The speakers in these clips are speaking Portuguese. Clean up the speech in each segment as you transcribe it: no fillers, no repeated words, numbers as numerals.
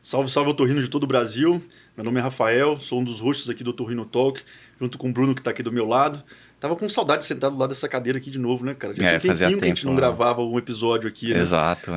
Salve, salve otorrino de todo o Brasil. Meu nome é Rafael, sou um dos hosts aqui do Otorrino Talk, junto com o Bruno que está aqui do meu lado. Tava com saudade de sentar do lado dessa cadeira aqui de novo, né, cara? Já tinha fazia tempinho que a gente tempo, não gravava um episódio aqui, né? Exato.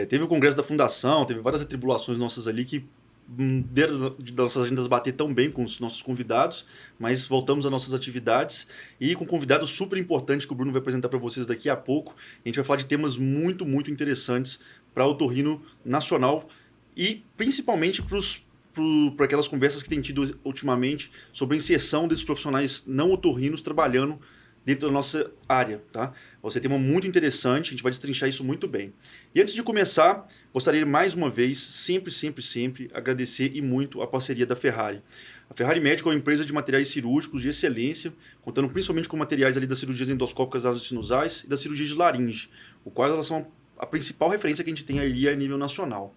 Teve o congresso da fundação, teve várias atribulações nossas ali que deram das nossas agendas bater tão bem com os nossos convidados, mas voltamos às nossas atividades e com um convidado super importante que o Bruno vai apresentar para vocês daqui a pouco. A gente vai falar de temas muito, muito interessantes para o otorrino nacional e principalmente para aquelas conversas que tem tido ultimamente sobre a inserção desses profissionais não otorrinos trabalhando dentro da nossa área, tá? Vai ser um tema muito interessante, a gente vai destrinchar isso muito bem. E antes de começar, gostaria mais uma vez, sempre agradecer e muito a parceria da Ferrari. A Ferrari Medical é uma empresa de materiais cirúrgicos de excelência, contando principalmente com materiais ali das cirurgias endoscópicas nasosinusais e das cirurgias de laringe, o qual elas são a principal referência que a gente tem ali a nível nacional.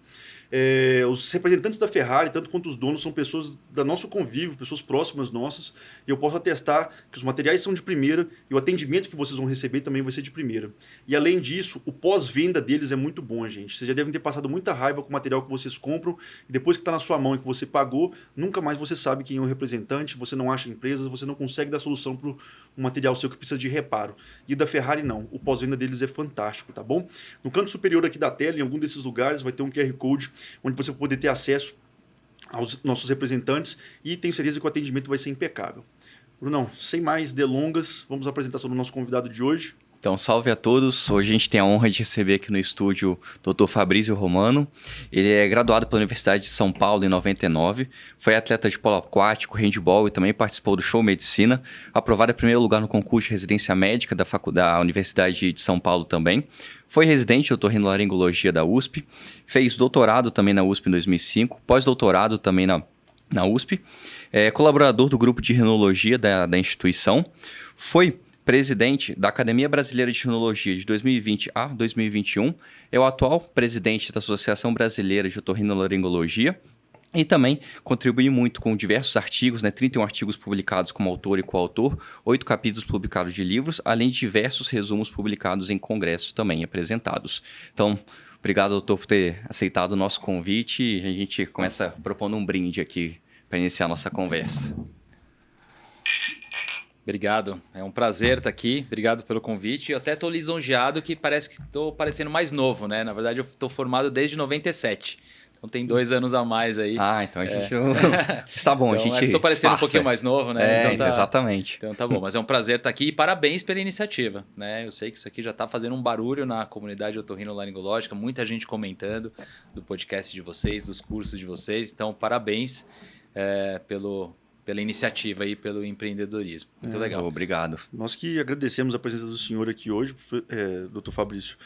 Os representantes da Ferrari, tanto quanto os donos, são pessoas da nosso convívio, pessoas próximas nossas, e eu posso atestar que os materiais são de primeira e o atendimento que vocês vão receber também vai ser de primeira. E além disso, o pós-venda deles é muito bom, gente. Vocês já devem ter passado muita raiva com o material que vocês compram e depois que está na sua mão e que você pagou, nunca mais você sabe quem é o representante, você não acha empresas, você não consegue dar solução para um material seu que precisa de reparo. E da Ferrari não, o pós-venda deles é fantástico, tá bom? No canto superior aqui da tela, em algum desses lugares, vai ter um QR Code onde você vai poder ter acesso aos nossos representantes e tenho certeza que o atendimento vai ser impecável. Brunão, sem mais delongas, vamos à apresentação do nosso convidado de hoje. Então, salve a todos. Hoje a gente tem a honra de receber aqui no estúdio o Dr. Fabrício Romano. Ele é graduado pela Universidade de São Paulo em 99, foi atleta de polo aquático, handball e também participou do Show Medicina, aprovado em primeiro lugar no concurso de residência médica da Universidade de São Paulo também. Foi residente de otorrinolaringologia da USP, fez doutorado também na USP em 2005, pós-doutorado também na USP, colaborador do grupo de rinologia da instituição, foi presidente da Academia Brasileira de Rinologia de 2020 a 2021, é o atual presidente da Associação Brasileira de Otorrinolaringologia e também contribui muito com diversos artigos, 31 artigos publicados como autor e coautor, 8 capítulos publicados de livros, além de diversos resumos publicados em congressos também apresentados. Então, obrigado, doutor, por ter aceitado o nosso convite e a gente começa propondo um brinde aqui para iniciar a nossa conversa. Obrigado, é um prazer estar aqui, obrigado pelo convite. Eu até estou lisonjeado que parece que estou parecendo mais novo, né? Na verdade, eu estou formado desde 97, então tem 2 anos a mais aí. Então a gente está bom, então, a gente estou parecendo um pouquinho mais novo, né? Então exatamente. Então tá bom, mas é um prazer estar aqui e parabéns pela iniciativa, né? Eu sei que isso aqui já está fazendo um barulho na comunidade otorrinolaringológica, muita gente comentando do podcast de vocês, dos cursos de vocês, então parabéns pela iniciativa e pelo empreendedorismo. Muito legal. Obrigado. Nós que agradecemos a presença do senhor aqui hoje, Dr. Fabrício,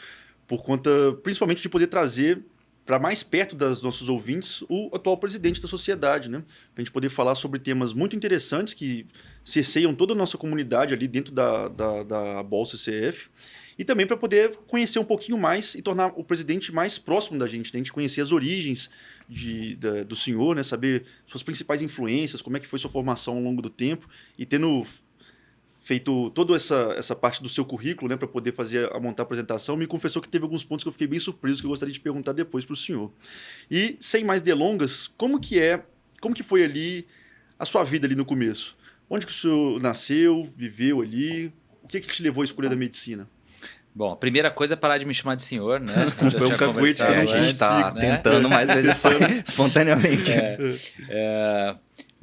por conta principalmente de poder trazer para mais perto dos nossos ouvintes o atual presidente da sociedade, né? Para a gente poder falar sobre temas muito interessantes que cerceiam toda a nossa comunidade ali dentro da Bolsa CF. E também para poder conhecer um pouquinho mais e tornar o presidente mais próximo da gente, né? A gente conhecer as origens do senhor, né? Saber suas principais influências, como é que foi sua formação ao longo do tempo e tendo feito toda essa parte do seu currículo, né, para poder montar a apresentação, me confessou que teve alguns pontos que eu fiquei bem surpreso, que eu gostaria de perguntar depois para o senhor. E, sem mais delongas, como que foi ali a sua vida ali no começo? Onde que o senhor nasceu, viveu ali? O que te levou à escolha da medicina? Bom, a primeira coisa é parar de me chamar de senhor, né? Desculpa, é um cacuete que a gente está tentando, mas às vezes sai espontaneamente.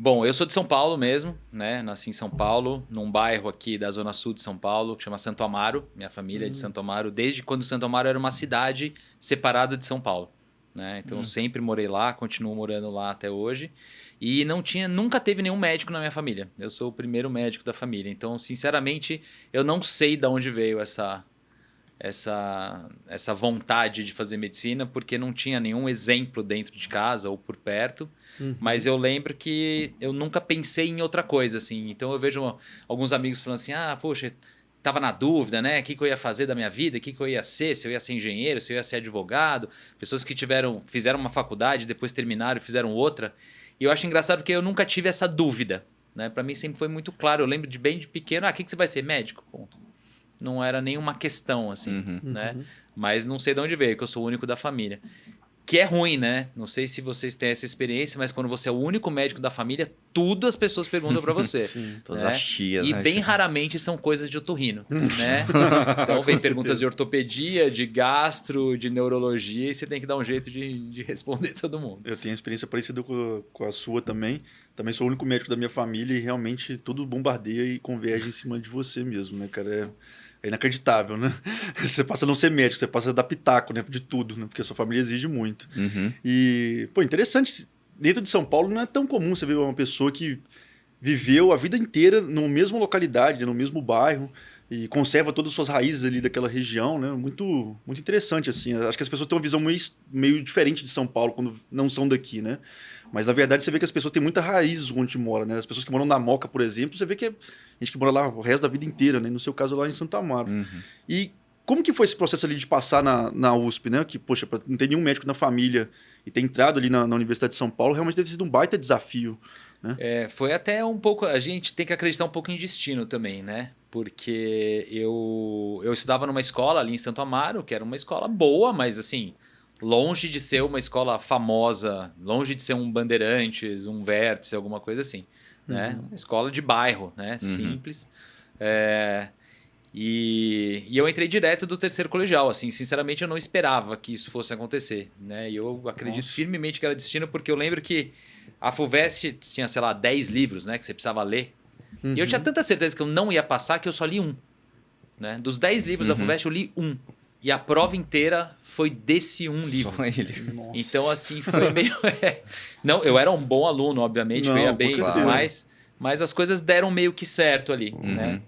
Bom, eu sou de São Paulo mesmo, né? Nasci em São Paulo, num bairro aqui da Zona Sul de São Paulo, que chama Santo Amaro. Minha família é de Santo Amaro, desde quando Santo Amaro era uma cidade separada de São Paulo, né? Então eu sempre morei lá, continuo morando lá até hoje. E nunca teve nenhum médico na minha família. Eu sou o primeiro médico da família. Então, sinceramente, eu não sei de onde veio essa vontade de fazer medicina, porque não tinha nenhum exemplo dentro de casa ou por perto. Mas eu lembro que eu nunca pensei em outra coisa, assim. Então eu vejo alguns amigos falando assim, poxa, tava na dúvida, né? O que eu ia fazer da minha vida, o que eu ia ser, se eu ia ser engenheiro, se eu ia ser advogado. Pessoas que fizeram uma faculdade, depois terminaram e fizeram outra. E eu acho engraçado porque eu nunca tive essa dúvida. né? Para mim sempre foi muito claro. Eu lembro de bem de pequeno, o que você vai ser? Médico, ponto. Não era nenhuma questão, assim, né? Mas não sei de onde veio, que eu sou o único da família. Que é ruim, né? Não sei se vocês têm essa experiência, mas quando você é o único médico da família, tudo as pessoas perguntam para você. Todas né? as tias. E né? bem raramente são coisas de otorrino, né? Então vem perguntas de ortopedia, de gastro, de neurologia, e você tem que dar um jeito de responder todo mundo. Eu tenho experiência parecida com a sua também. Também sou o único médico da minha família e realmente tudo bombardeia e converge em cima de você mesmo, né, cara? É inacreditável, né? Você passa a não ser médico, você passa a dar pitaco, né, de tudo, né? Porque a sua família exige muito. E, pô, interessante. Dentro de São Paulo não é tão comum você ver uma pessoa que viveu a vida inteira na mesma localidade, no mesmo bairro e conserva todas as suas raízes ali daquela região, né? Muito, muito interessante, assim. Acho que as pessoas têm uma visão meio diferente de São Paulo quando não são daqui, né? Mas, na verdade, você vê que as pessoas têm muitas raízes onde mora, né? As pessoas que moram na Moca, por exemplo, você vê que é gente que mora lá o resto da vida inteira, né? No seu caso, lá em Santo Amaro. E como que foi esse processo ali de passar na USP, né? Que, poxa, pra não ter nenhum médico na família e ter entrado ali na Universidade de São Paulo, realmente deve ter sido um baita desafio, né? Foi até um pouco... A gente tem que acreditar um pouco em destino também, né? Porque eu estudava numa escola ali em Santo Amaro, que era uma escola boa, mas assim... longe de ser uma escola famosa, longe de ser um Bandeirantes, um Vértice, alguma coisa assim. Né? Uma escola de bairro, né? Simples. E eu entrei direto do terceiro colegial. Assim, sinceramente, eu não esperava que isso fosse acontecer. Né? E eu acredito firmemente que era destino, porque eu lembro que a FUVEST tinha, sei lá, 10 livros, né, que você precisava ler. E eu tinha tanta certeza que eu não ia passar que eu só li um. Né? Dos 10 livros da FUVEST, eu li um. E a prova inteira foi desse um livro. Só ele. Então, assim, foi meio... Não, eu era um bom aluno, obviamente, eu ia bem, mas as coisas deram meio que certo ali, né?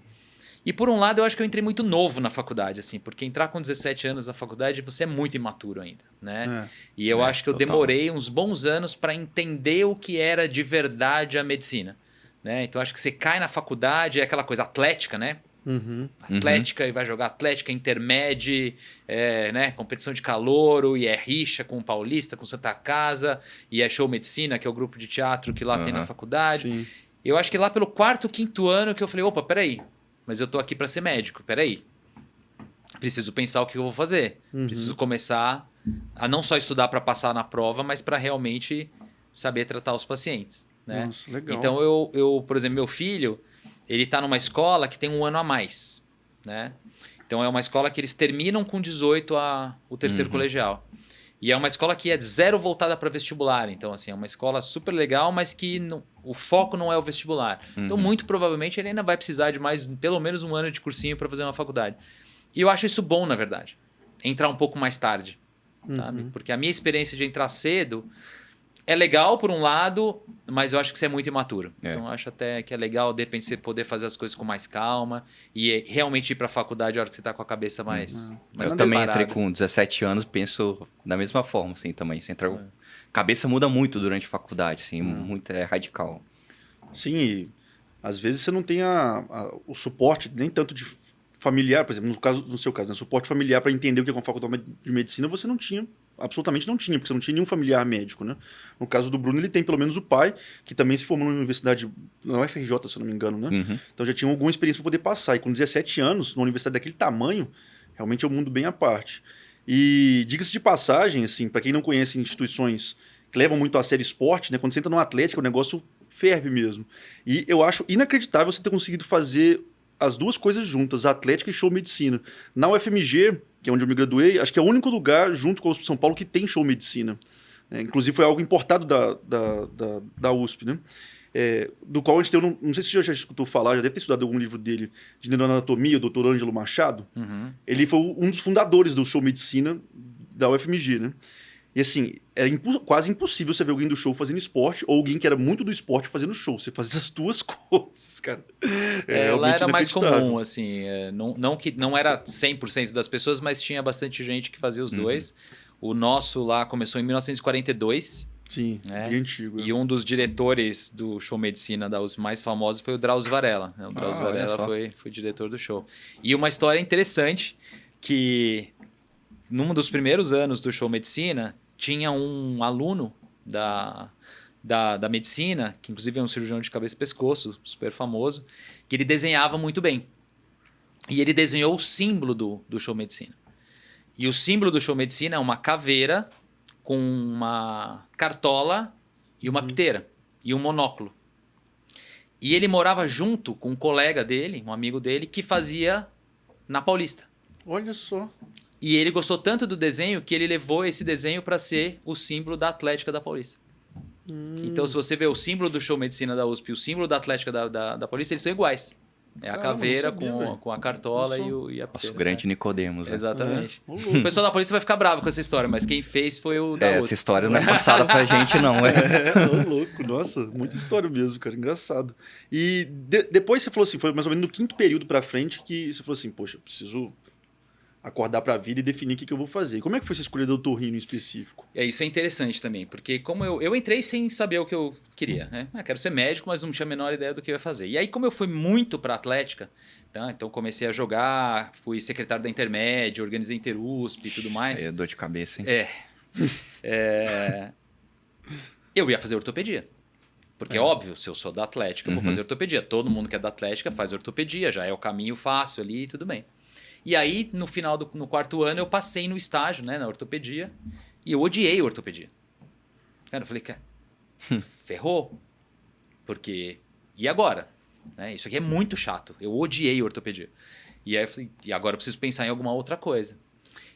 E por um lado, eu acho que eu entrei muito novo na faculdade, assim, porque entrar com 17 anos na faculdade, você é muito imaturo ainda, né? E eu acho que eu demorei uns bons anos para entender o que era de verdade a medicina, né? Então, acho que você cai na faculdade, é aquela coisa atlética, né? Atlética e vai jogar Atlética Intermédia, né, competição de calouro, e é rixa com o Paulista, com Santa Casa, e é Show Medicina, que é o grupo de teatro que lá tem na faculdade. Sim. Eu acho que lá pelo 4º, 5º ano que eu falei, opa, peraí, mas eu tô aqui para ser médico, peraí. Preciso pensar o que eu vou fazer. Preciso começar a não só estudar para passar na prova, mas para realmente saber tratar os pacientes. Né? Nossa, legal. Então, eu, por exemplo, meu filho... ele está numa escola que tem um ano a mais, né? Então é uma escola que eles terminam com 18 o terceiro colegial. E é uma escola que é zero voltada para vestibular. Então, assim, é uma escola super legal, mas que o foco não é o vestibular. Então, muito provavelmente, ele ainda vai precisar de mais, pelo menos um ano de cursinho para fazer uma faculdade. E eu acho isso bom, na verdade. Entrar um pouco mais tarde, sabe? Porque a minha experiência de entrar cedo... é legal por um lado, mas eu acho que você é muito imaturo. Então, eu acho até que é legal, de repente, você poder fazer as coisas com mais calma e realmente ir para a faculdade a hora que você está com a cabeça mais eu também entrei com 17 anos, penso da mesma forma, assim, também. Você entra... cabeça muda muito durante a faculdade, assim, muito radical. Sim, e às vezes você não tem o suporte, nem tanto de familiar, por exemplo, no seu caso, né? Suporte familiar para entender o que é uma faculdade de medicina, você não tinha. Absolutamente não tinha, porque você não tinha nenhum familiar médico, né? No caso do Bruno, ele tem pelo menos o pai, que também se formou na universidade, na UFRJ, se eu não me engano, né? Então já tinha alguma experiência para poder passar. E com 17 anos, numa universidade daquele tamanho, realmente é um mundo bem à parte. E diga-se de passagem, assim, para quem não conhece instituições que levam muito a sério esporte, né? Quando você entra numa atlética, o negócio ferve mesmo. E eu acho inacreditável você ter conseguido fazer as duas coisas juntas, atlética e show medicina. Na UFMG, que é onde eu me graduei, acho que é o único lugar, junto com a USP São Paulo, que tem show medicina. Inclusive, foi algo importado da USP, né? Do qual a gente tem, não sei se você já escutou falar, já deve ter estudado algum livro dele, de neuroanatomia, o Dr. Ângelo Machado. Ele foi um dos fundadores do show medicina da UFMG, né? E assim, era quase impossível você ver alguém do show fazendo esporte ou alguém que era muito do esporte fazendo show. Você fazia as duas coisas, cara. Lá era mais comum, assim. Não era 100% das pessoas, mas tinha bastante gente que fazia os dois. O nosso lá começou em 1942. Sim, bem antigo. E um dos diretores do show medicina da USP mais famosos foi o Drauzio Varela. O Drauzio Varela foi diretor do show. E uma história interessante que... num dos primeiros anos do show medicina, tinha um aluno da medicina, que inclusive é um cirurgião de cabeça e pescoço, super famoso, que ele desenhava muito bem. E ele desenhou o símbolo do show medicina. E o símbolo do show medicina é uma caveira com uma cartola e uma piteira e um monóculo. E ele morava junto com um colega dele, um amigo dele, que fazia na Paulista. Olha só. E ele gostou tanto do desenho que ele levou esse desenho para ser o símbolo da Atlética da Paulista. Então, se você vê o símbolo do show medicina da USP e o símbolo da Atlética da Paulista, eles são iguais. É a caveira com a cartola e a piteira. Nosso grande Nicodemos. Né? Exatamente. O pessoal da polícia vai ficar bravo com essa história, mas quem fez foi o da essa história não é passada pra gente, não. Louco. Nossa, muita história mesmo, cara. Engraçado. E depois você falou assim, foi mais ou menos no 5º período pra frente que você falou assim, poxa, eu preciso acordar pra vida e definir o que eu vou fazer. Como é que foi você escolher o otorrino em específico? Isso é interessante também, porque como eu entrei sem saber o que eu queria, né? Quero ser médico, mas não tinha a menor ideia do que eu ia fazer. E aí, como eu fui muito pra Atlética, tá? Então comecei a jogar, fui secretário da Intermédia, organizei Interusp e tudo mais. Isso aí é dor de cabeça, hein? Eu ia fazer ortopedia. Porque é óbvio, se eu sou da Atlética, eu vou fazer ortopedia. Todo mundo que é da Atlética faz ortopedia, já é o caminho fácil ali e tudo bem. E aí, no final no 4º ano, eu passei no estágio, né, na ortopedia, e eu odiei ortopedia. Cara, eu falei, cara, ferrou. Porque, e agora? Né, isso aqui é muito chato. Eu odiei ortopedia. E aí eu falei, e agora eu preciso pensar em alguma outra coisa.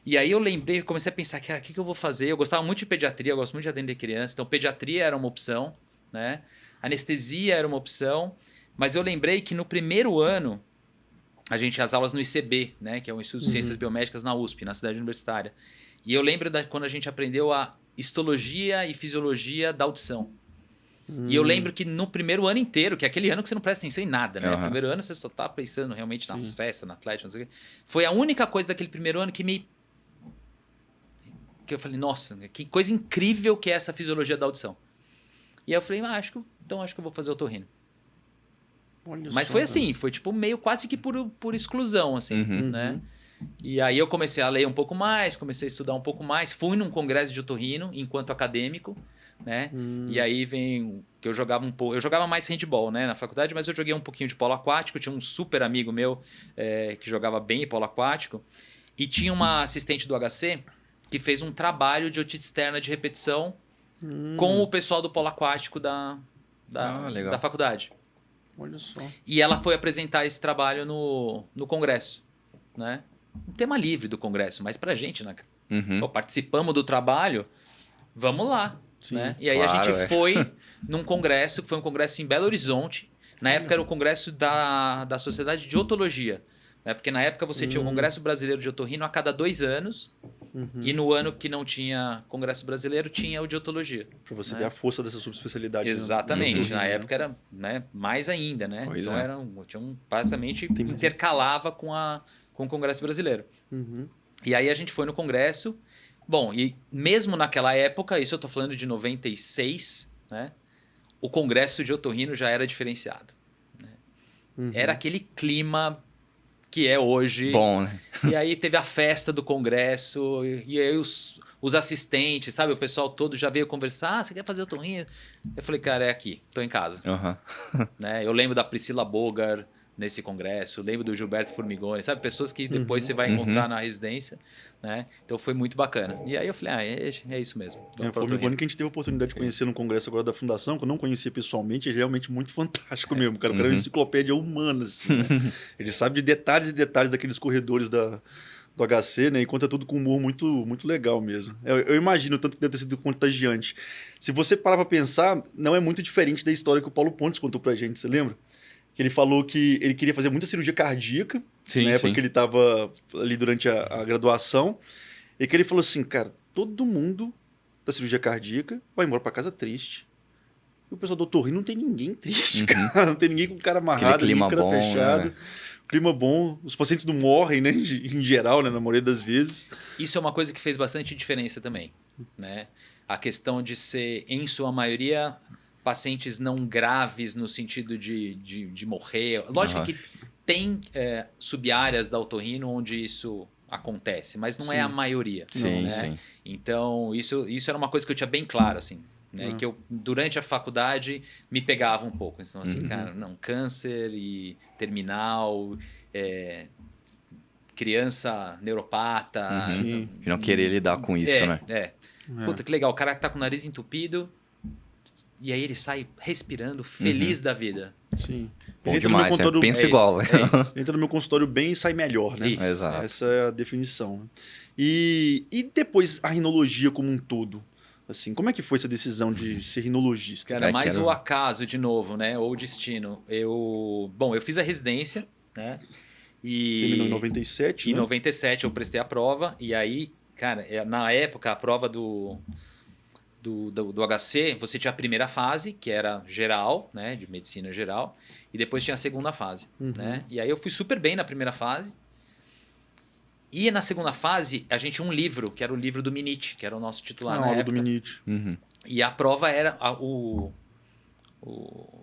E aí eu lembrei, comecei a pensar, cara, o que eu vou fazer? Eu gostava muito de pediatria, eu gosto muito de atender criança, então pediatria era uma opção, né? Anestesia era uma opção, mas eu lembrei que no primeiro ano, as aulas no ICB, né, que é o Instituto de Ciências Biomédicas na USP, na cidade universitária. E eu lembro quando a gente aprendeu a histologia e fisiologia da audição. E eu lembro que no primeiro ano inteiro, que é aquele ano que você não presta atenção em nada, né? No primeiro ano você só tá pensando realmente nas festas, na Atlética, não sei o quê. Foi a única coisa daquele primeiro ano que eu falei, nossa, que coisa incrível que é essa fisiologia da audição. E aí eu falei, acho que eu vou fazer otorrino. Mas foi assim, foi tipo meio quase que por exclusão, assim, né? E aí eu comecei a ler um pouco mais, comecei a estudar um pouco mais, fui num congresso de otorrino enquanto acadêmico, né? E aí vem que eu jogava um pouco, eu jogava mais handball, né, na faculdade, mas eu joguei um pouquinho de polo aquático, tinha um super amigo meu que jogava bem em polo aquático, e tinha uma assistente do HC que fez um trabalho de otite externa de repetição com o pessoal do polo aquático da faculdade. Olha só. E ela foi apresentar esse trabalho no congresso, né? Um tema livre do congresso, mas pra gente, né? Pô, participamos do trabalho, vamos lá. Né? E aí a gente foi num congresso, que foi um congresso em Belo Horizonte. Na época era o congresso da Sociedade de Otologia. Né? Porque na época você tinha o Congresso Brasileiro de Otorrino a cada 2 anos. E no ano que não tinha Congresso Brasileiro, tinha o de Otologia. Para você ver a força dessa subespecialidade. Exatamente. Na época era, né, mais ainda, né? Pois então basicamente intercalava com o Congresso Brasileiro. E aí a gente foi no congresso. Bom, e mesmo naquela época, isso eu tô falando de 96, né? O congresso de otorrino já era diferenciado. Né? Era aquele clima que é hoje. Bom, né? E aí teve a festa do congresso, e aí os assistentes, sabe? O pessoal todo já veio conversar, você quer fazer otorrino? Eu falei, cara, é aqui, tô em casa. Né? Eu lembro da Priscila Bogar nesse congresso, lembro do Gilberto Formigoni, sabe? Pessoas que depois você vai encontrar na residência, né? Então foi muito bacana. E aí eu falei, é isso mesmo. O Formigoni que a gente teve a oportunidade de conhecer no congresso agora da Fundação, que eu não conhecia pessoalmente, é realmente muito fantástico mesmo, cara. O cara é uma enciclopédia humana, assim, né? Ele sabe de detalhes e detalhes daqueles corredores do HC, né? E conta tudo com um humor muito, muito legal mesmo. Eu imagino tanto que deve ter sido contagiante. Se você parar pra pensar, não é muito diferente da história que o Paulo Pontes contou pra gente, você lembra? Que ele falou que ele queria fazer muita cirurgia cardíaca, na época que ele estava ali durante a graduação, e que ele falou assim, cara, todo mundo da cirurgia cardíaca vai embora para casa triste. E o pessoal do otorrino não tem ninguém triste, cara. Não tem ninguém com o cara amarrado, ninguém com o cara fechado. Né? Clima bom, os pacientes não morrem, né, em geral, né, na maioria das vezes. Isso é uma coisa que fez bastante diferença também, né? A questão de ser, em sua maioria, pacientes não graves no sentido de morrer. Lógico que tem sub-áreas da otorrino onde isso acontece, mas não é a maioria. Sim, né? sim. Então, isso era uma coisa que eu tinha bem claro, assim. né? Que eu, durante a faculdade, me pegava um pouco. Então, assim, cara, não, câncer e terminal, criança neuropata. Sim. E não querer lidar com isso, né? Puta, que legal. O cara tá com o nariz entupido e aí ele sai respirando, feliz da vida. Sim. Bom Ele entra no demais, meu consultório, penso igual. isso. Entra no meu consultório bem e sai melhor, né? Isso. Exato. Essa é a definição. E depois a rinologia como um todo? Assim, como é que foi essa decisão de ser rinologista? Cara, mais quero- o acaso de novo, né? Ou o destino. Eu fiz a residência, né? Terminou em E 97, em né? 97 eu prestei a prova e aí, cara, na época a prova do HC, você tinha a primeira fase, que era geral, né, de medicina geral, e depois tinha a segunda fase, né? E aí eu fui super bem na primeira fase. E na segunda fase, a gente tinha um livro, que era o livro do Minite, que era o nosso titular na aula época. do Minite. E a prova era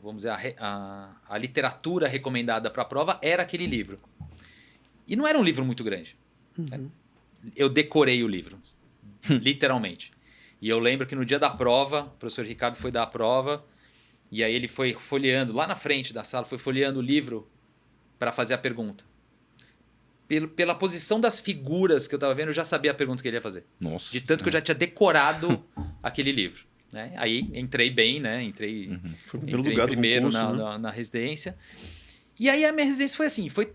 vamos dizer, a literatura recomendada para a prova era aquele livro. E não era um livro muito grande. Eu decorei o livro, literalmente. E eu lembro que no dia da prova, o professor Ricardo foi dar a prova, e aí ele foi folheando, lá na frente da sala, foi folheando o livro para fazer a pergunta. Pela posição das figuras que eu estava vendo, eu já sabia a pergunta que ele ia fazer. Nossa. De tanto que eu já tinha decorado aquele livro. Né? Aí entrei bem, né? Foi o primeiro Entrei lugar do primeiro concurso, na residência. E aí a minha residência foi assim, foi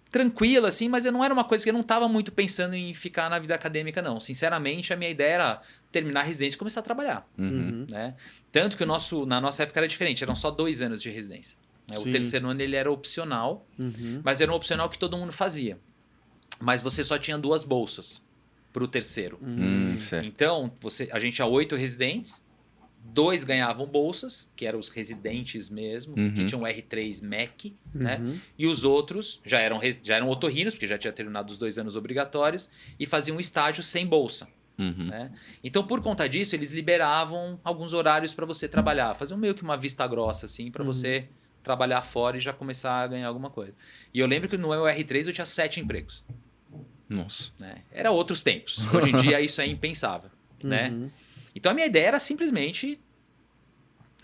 tranquila, assim, mas eu não era uma coisa que eu não estava muito pensando em ficar na vida acadêmica, não. Sinceramente, a minha ideia era terminar a residência e começar a trabalhar. Né? Tanto que na nossa época era diferente, eram só 2 anos de residência. Né? O Sim. terceiro ano ele era opcional, mas era um opcional que todo mundo fazia. Mas você só tinha 2 bolsas para o terceiro. Certo. Então, a gente tinha 8 residentes, 2 ganhavam bolsas, que eram os residentes mesmo, que tinham R3 MEC, né? E os outros já eram otorrinos, porque já tinha terminado os 2 anos obrigatórios, e faziam um estágio sem bolsa. Né? Então, por conta disso, eles liberavam alguns horários para você trabalhar, faziam meio que uma vista grossa, assim, para você trabalhar fora e já começar a ganhar alguma coisa. E eu lembro que no meu R3 eu tinha 7 empregos. Nossa. Né? Era outros tempos. Hoje em dia isso é impensável. Né? Então a minha ideia era simplesmente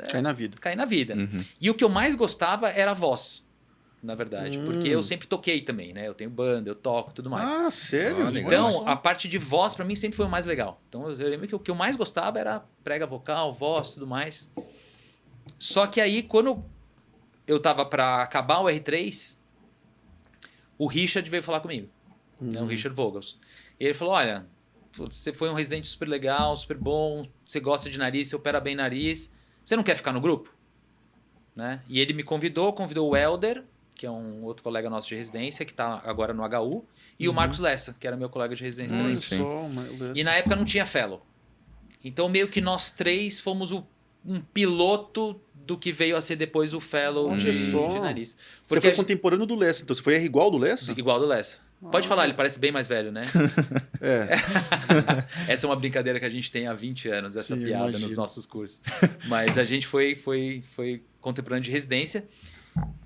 Cai na vida. cair na vida. E o que eu mais gostava era a voz, na verdade. Porque eu sempre toquei também, né? Eu tenho banda, eu toco e tudo mais. Ah, sério? Ah, legal. Então, a parte de voz pra mim sempre foi o mais legal. Então eu lembro que o que eu mais gostava era prega vocal, voz e tudo mais. Só que aí, quando eu tava pra acabar o R3, o Richard veio falar comigo. Né? O Richard Vogels. E ele falou, olha, você foi um residente super legal, super bom, você gosta de nariz, você opera bem nariz, você não quer ficar no grupo? Né? E ele me convidou o Helder, que é um outro colega nosso de residência, que está agora no HU, e o Marcos Lessa, que era meu colega de residência também. Olha só, mas... E na época não tinha fellow. Então meio que nós 3 fomos um piloto do que veio a ser depois o fellow de nariz. Você foi contemporâneo do Lessa, então você foi R igual do Lessa? Igual do Lessa. Pode falar, ele parece bem mais velho, né? Essa é uma brincadeira que a gente tem há 20 anos, essa Sim, piada imagino. nos nossos cursos. Mas a gente foi contemporâneo de residência.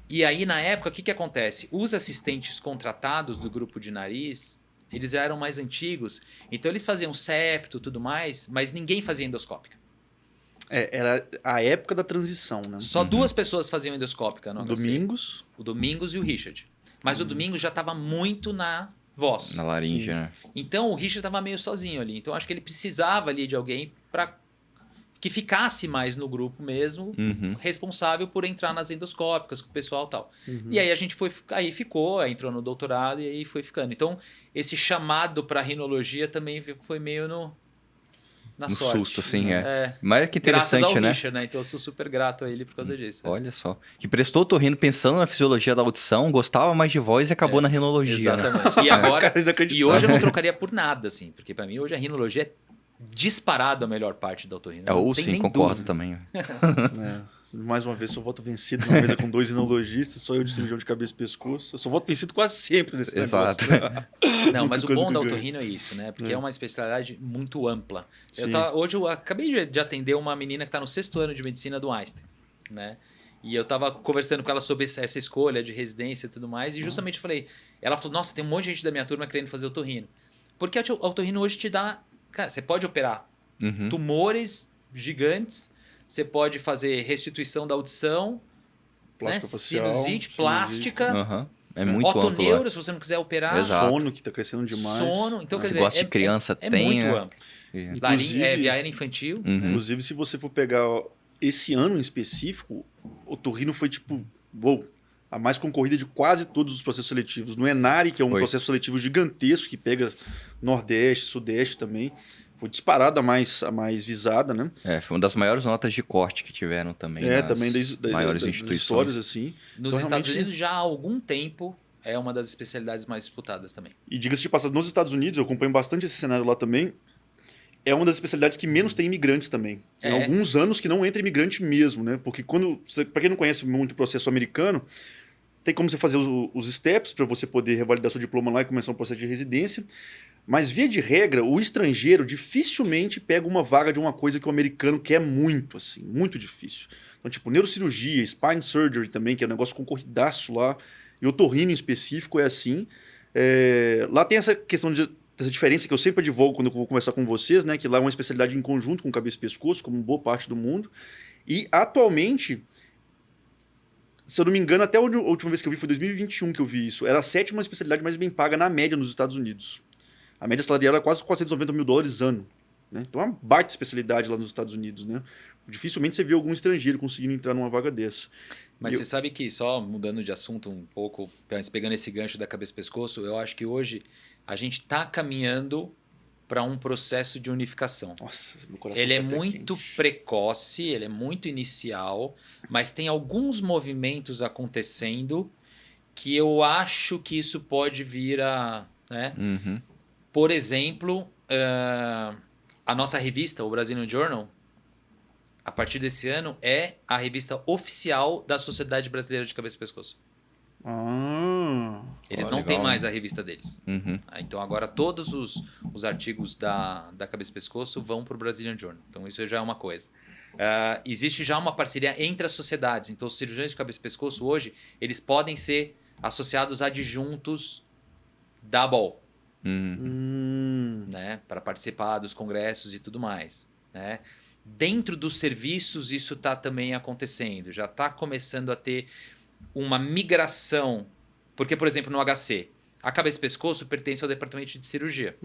E aí, na época, o que acontece? Os assistentes contratados do grupo de nariz, eles já eram mais antigos, então eles faziam septo e tudo mais, mas ninguém fazia endoscópica. Era a época da transição, né? Só 2 pessoas faziam endoscópica no HC. Domingos. O Domingos e o Richard. Mas o Domingos já estava muito na voz. Na laringe, né? Então o Richard estava meio sozinho ali. Então acho que ele precisava ali de alguém para que ficasse mais no grupo mesmo, responsável por entrar nas endoscópicas com o pessoal e tal. E aí a gente ficou, entrou no doutorado e aí foi ficando. Então esse chamado para rinologia também foi meio na sorte. Susto, assim, Mas que Graças interessante, ao né? Richard, né? Então eu sou super grato a ele por causa disso. Olha só. Que prestou otorrino pensando na fisiologia da audição, gostava mais de voz e acabou na rinologia. Exatamente. E agora, Cara, inacreditável. e hoje eu não trocaria por nada, assim, porque para mim hoje a rinologia é disparado a melhor parte da otorrino. Não Ou tem sim, nem concordo dúvida. também. Mais uma vez, só voto vencido numa mesa com 2 inologistas, só eu de cirurgião de cabeça e pescoço. Eu só voto vencido quase sempre nesse Exato. negócio. Não, mas o Coisa bom que da ganha. otorrino é isso, né? Porque é uma especialidade muito ampla. Sim. Hoje eu acabei de atender uma menina que está no 6º ano de medicina do Einstein, né? E eu estava conversando com ela sobre essa escolha de residência e tudo mais, e justamente eu falei, ela falou, nossa, tem um monte de gente da minha turma querendo fazer otorrino. Porque a otorrino hoje te dá, cara, você pode operar tumores gigantes. Você pode fazer restituição da audição, Plástica né? facial, Sinusite, plástica, Aham. É muito amplo. otoneuro, se você não quiser operar. Exato. Sono, que está crescendo demais. Sono. Então, quer Se dizer, gosta de criança, é tem, muito né? amplo. Inclusive- Viagra infantil. Uhum. Inclusive, se você for pegar esse ano em específico, o otorrino foi tipo, a mais concorrida de quase todos os processos seletivos. No Enari, que é um Foi. processo seletivo gigantesco, que pega Nordeste, Sudeste também, foi disparada a mais visada, né? Foi uma das maiores notas de corte que tiveram também. Também maiores das instituições. histórias, assim. Nos Então, Estados realmente- Unidos, já há algum tempo, é uma das especialidades mais disputadas também. E diga-se de passagem, nos Estados Unidos, eu acompanho bastante esse cenário lá também, é uma das especialidades que menos tem imigrantes também. Tem alguns anos que não entra imigrante mesmo, né? Porque para quem não conhece muito o processo americano, tem como você fazer os steps para você poder revalidar seu diploma lá e começar um processo de residência. Mas, via de regra, o estrangeiro dificilmente pega uma vaga de uma coisa que o americano quer muito, assim, muito difícil. Então, tipo, neurocirurgia, spine surgery também, que é um negócio concorridaço lá, e otorrino em específico é assim. Lá tem essa questão dessa diferença que eu sempre advogo quando eu vou conversar com vocês, né? Que lá é uma especialidade em conjunto com cabeça e pescoço, como boa parte do mundo. E, atualmente, se eu não me engano, até a última vez que eu vi foi 2021 que eu vi isso, era a 7ª especialidade mais bem paga na média nos Estados Unidos. A média salarial era quase $490 mil ano. Né? Então é uma baita especialidade lá nos Estados Unidos. Né? Dificilmente você vê algum estrangeiro conseguindo entrar numa vaga dessa. Mas você sabe que, só mudando de assunto um pouco, mas pegando esse gancho da cabeça e pescoço, eu acho que hoje a gente está caminhando para um processo de unificação. Nossa, meu coração Ele é tá até muito quente. precoce, ele é muito inicial, mas tem alguns movimentos acontecendo que eu acho que isso pode vir a... Né? Uhum. Por exemplo, a nossa revista, o Brazilian Journal, a partir desse ano, é a revista oficial da Sociedade Brasileira de Cabeça e Pescoço. Eles não legal, têm mais né? a revista deles. Uhum. Então agora todos os artigos da Cabeça e Pescoço vão para o Brazilian Journal. Então isso já é uma coisa. Existe já uma parceria entre as sociedades. Então os cirurgiões de cabeça e pescoço hoje, eles podem ser associados adjuntos da BOL. Né, para participar dos congressos e tudo mais. Né? Dentro dos serviços, isso está também acontecendo. Já está começando a ter uma migração. Porque, por exemplo, no HC, a cabeça e pescoço pertence ao departamento de cirurgia.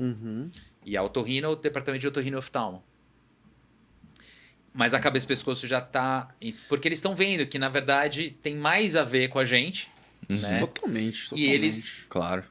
E a otorrino ao departamento de otorrino-oftalmo. Mas a cabeça e pescoço já está... Porque eles estão vendo que, na verdade, tem mais a ver com a gente. Né? Totalmente. E eles... Claro.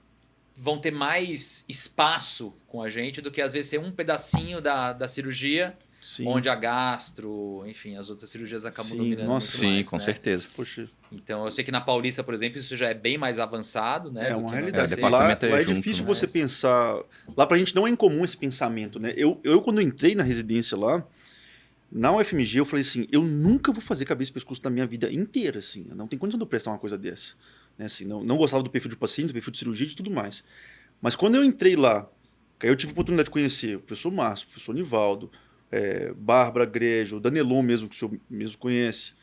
vão ter mais espaço com a gente do que às vezes ser um pedacinho da cirurgia, Sim. onde a gastro, enfim, as outras cirurgias acabam Sim, dominando nossa. muito Sim, mais, com né? certeza. Poxa, Então, eu sei que na Paulista, por exemplo, isso já é bem mais avançado, né? é do uma que no realidade. HC. É, departamento Lá é junto, difícil né? você pensar... Lá pra gente não é incomum esse pensamento, né? Eu quando entrei na residência lá, na UFMG, eu falei assim, eu nunca vou fazer cabeça e pescoço na minha vida inteira, assim. Não tem condição de eu prestar uma coisa dessa. Né? Assim, não gostava do perfil de paciente, do perfil de cirurgia e de tudo mais. Mas quando eu entrei lá, aí eu tive a oportunidade de conhecer o professor Márcio, o professor Nivaldo, Bárbara Grejo, o Danelon mesmo, que o senhor mesmo conhece.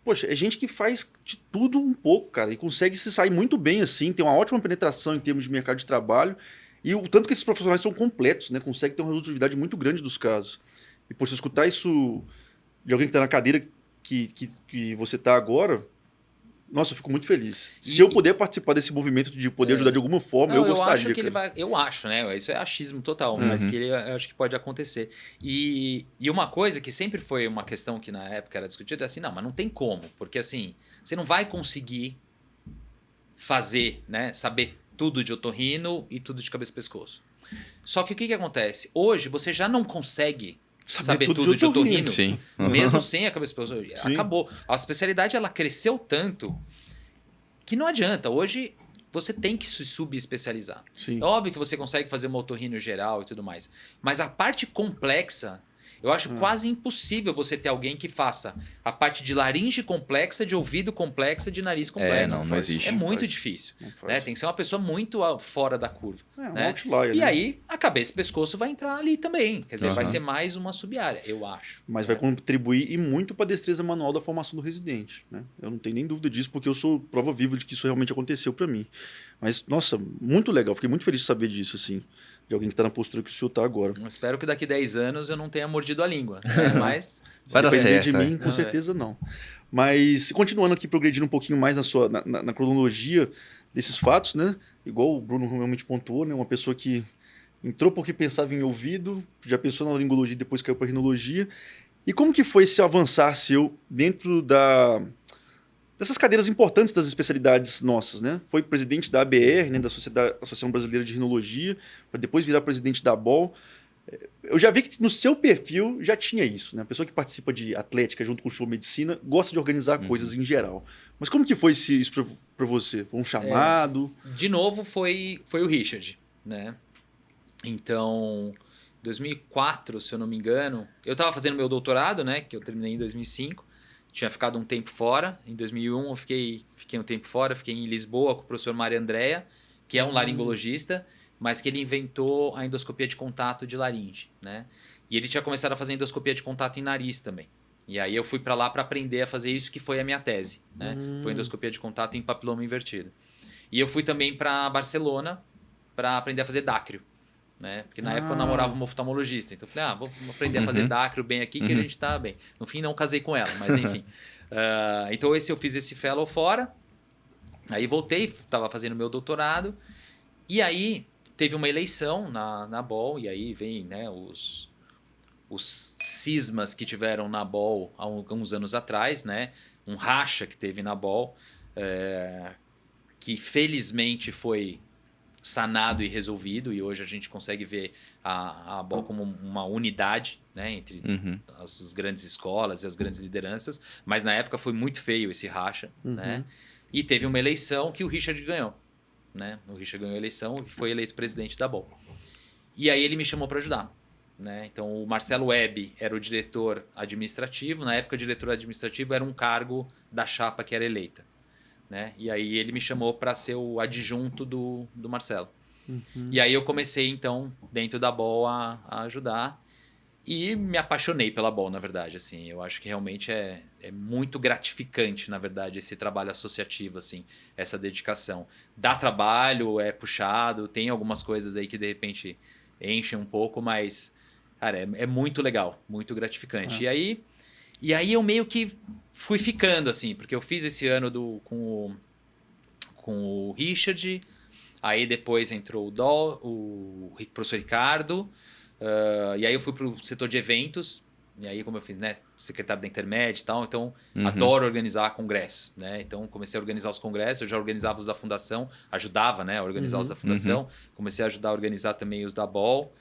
Poxa, é gente que faz de tudo um pouco, cara, e consegue se sair muito bem assim, tem uma ótima penetração em termos de mercado de trabalho, e o tanto que esses profissionais são completos, né? Conseguem ter uma redutividade muito grande dos casos. E por você escutar isso de alguém que está na cadeira que você está agora, nossa, eu fico muito feliz. Se eu puder participar desse movimento de poder ajudar de alguma forma, Não, eu gostaria. acho que ele cara. vai. Eu acho, né? Isso é achismo total, mas que eu acho que pode acontecer. E uma coisa que sempre foi uma questão que na época era discutida é assim, não, mas não tem como, porque assim, você não vai conseguir fazer, né? Saber tudo de otorrino e tudo de cabeça e pescoço. Só que o que acontece? Hoje você já não consegue saber tudo de otorrino, Sim. mesmo sem a cabeça e pescoço. Sim. Acabou. A especialidade ela cresceu tanto que não adianta. Hoje você tem que se subespecializar. Sim. É óbvio que você consegue fazer uma otorrino geral e tudo mais. Mas a parte complexa, eu acho quase impossível você ter alguém que faça a parte de laringe complexa, de ouvido complexa, de nariz complexa. não existe. É muito faz. difícil. Não faz. Né? Tem que ser uma pessoa muito fora da curva. Um né? outlier, E né? aí a cabeça e pescoço vai entrar ali também. Quer dizer, vai Aham. ser mais uma sub-área, eu acho. Mas vai contribuir e muito para a destreza manual da formação do residente. Né? Eu não tenho nem dúvida disso, porque eu sou prova viva de que isso realmente aconteceu para mim. Mas, nossa, muito legal. Fiquei muito feliz de saber disso, assim. de alguém que está na postura que o senhor está agora. Eu espero que daqui 10 anos eu não tenha mordido a língua, né? Mas Vai dar depender certo, de mim, com certeza não. Mas continuando aqui, progredindo um pouquinho mais na cronologia desses fatos, né? Igual o Bruno realmente pontuou, né? Uma pessoa que entrou porque pensava em ouvido, já pensou na laringologia e depois caiu para rinologia. E como que foi esse avançar seu dentro dessas cadeiras importantes das especialidades nossas, né? Foi presidente da ABR, né, da Associação Brasileira de Rinologia, para depois virar presidente da ABOL. Eu já vi que no seu perfil já tinha isso, né? A pessoa que participa de atlética junto com o show medicina gosta de organizar coisas em geral. Mas como que foi isso para você? Foi um chamado? De novo, foi o Richard, né? Então, 2004, se eu não me engano, eu estava fazendo meu doutorado, né? Que eu terminei em 2005. Tinha ficado um tempo fora. Em 2001 eu fiquei um tempo fora. Fiquei em Lisboa com o professor Mário Andrea, que é um laringologista, mas que ele inventou a endoscopia de contato de laringe, né? E ele tinha começado a fazer endoscopia de contato em nariz também. E aí eu fui para lá para aprender a fazer isso, que foi a minha tese, né? Foi endoscopia de contato em papiloma invertido. E eu fui também para Barcelona para aprender a fazer dácrio, né? Porque na época eu namorava uma oftalmologista, então eu falei, vou aprender a fazer dácrio bem aqui que a gente tá bem. No fim não casei com ela, mas enfim. Então eu fiz esse fellow fora, aí voltei, estava fazendo meu doutorado, e aí teve uma eleição na BOL, e aí vem, né, os cismas que tiveram na BOL há alguns anos atrás, né? Um racha que teve na BOL, que felizmente foi sanado e resolvido, e hoje a gente consegue ver a BOL como uma unidade, né, entre as grandes escolas e as grandes lideranças, mas na época foi muito feio esse racha, né? E teve uma eleição que o Richard ganhou, né? O Richard ganhou a eleição e foi eleito presidente da BOL. E aí ele me chamou para ajudar, né? Então o Marcelo Webb era o diretor administrativo, na época o diretor administrativo era um cargo da chapa que era eleita, né? E aí ele me chamou para ser o adjunto do Marcelo. E aí eu comecei, então, dentro da BOL a ajudar e me apaixonei pela BOL, na verdade. Assim, eu acho que realmente é muito gratificante, na verdade, esse trabalho associativo, assim, essa dedicação. Dá trabalho, é puxado, tem algumas coisas aí que, de repente, enchem um pouco, mas, cara, é muito legal, muito gratificante. E aí eu meio que fui ficando, assim, porque eu fiz esse ano com o Richard, aí depois entrou o professor Ricardo, e aí eu fui para o setor de eventos, e aí como eu fiz, né, secretário da Intermed e tal, então adoro organizar congresso, né? Então comecei a organizar os congressos, eu já organizava os da fundação, ajudava, né, a organizar os da fundação, comecei a ajudar a organizar também os da BOL.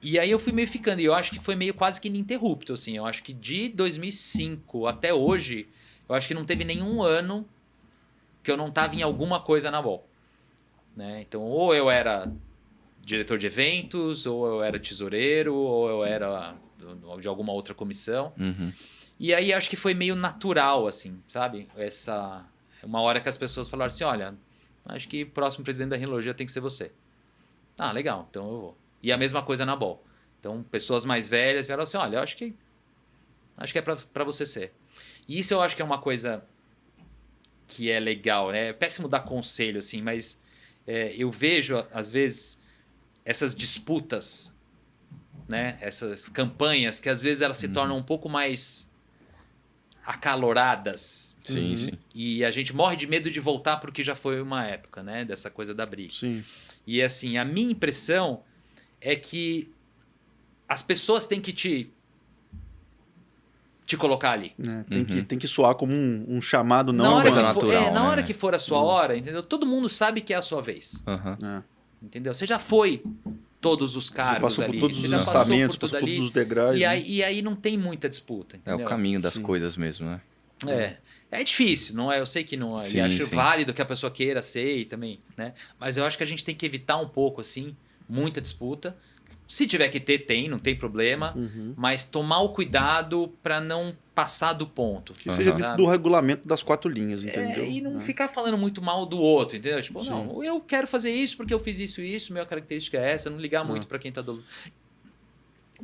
E aí eu fui meio ficando, e eu acho que foi meio quase que ininterrupto, assim. Eu acho que de 2005 até hoje, eu acho que não teve nenhum ano que eu não estava em alguma coisa na BOL, né? Então, ou eu era diretor de eventos, ou eu era tesoureiro, ou eu era de alguma outra comissão. E aí acho que foi meio natural, assim, sabe? Uma hora que as pessoas falaram assim, olha, acho que o próximo presidente da rinologia tem que ser você. Ah, legal, então eu vou. E a mesma coisa na BOL. Então, pessoas mais velhas vieram assim, olha, eu acho que é para você ser. E isso eu acho que é uma coisa que é legal, né? É péssimo dar conselho, assim, mas eu vejo, às vezes, essas disputas, né? Essas campanhas que, às vezes, elas se tornam um pouco mais acaloradas. Sim, sim. E a gente morre de medo de voltar para o que já foi uma época, né? Dessa coisa da briga. Sim. E, assim, a minha impressão é que as pessoas têm que te colocar ali. Tem que soar como um chamado, não na hora uma... que for, natural, na né? hora que for a sua hora, entendeu? Todo mundo sabe que é a sua vez. Entendeu? Você já foi todos os cargos passou ali. por todos Você os já passou estamentos, por tudo passou por ali. todos os degraus. E aí não tem muita disputa. É Entendeu? o caminho das coisas mesmo, né? É difícil, não é? Eu sei que não é. Sim, Acho sim. válido que a pessoa queira ser e também, né? Mas eu acho que a gente tem que evitar um pouco, assim, muita disputa. Se tiver que ter, não tem problema. Mas tomar o cuidado para não passar do ponto. Que seja dentro do regulamento das 4 linhas, entendeu? E não ficar falando muito mal do outro, entendeu? Tipo, não, eu quero fazer isso porque eu fiz isso, minha característica é essa, não ligar muito para quem tá do...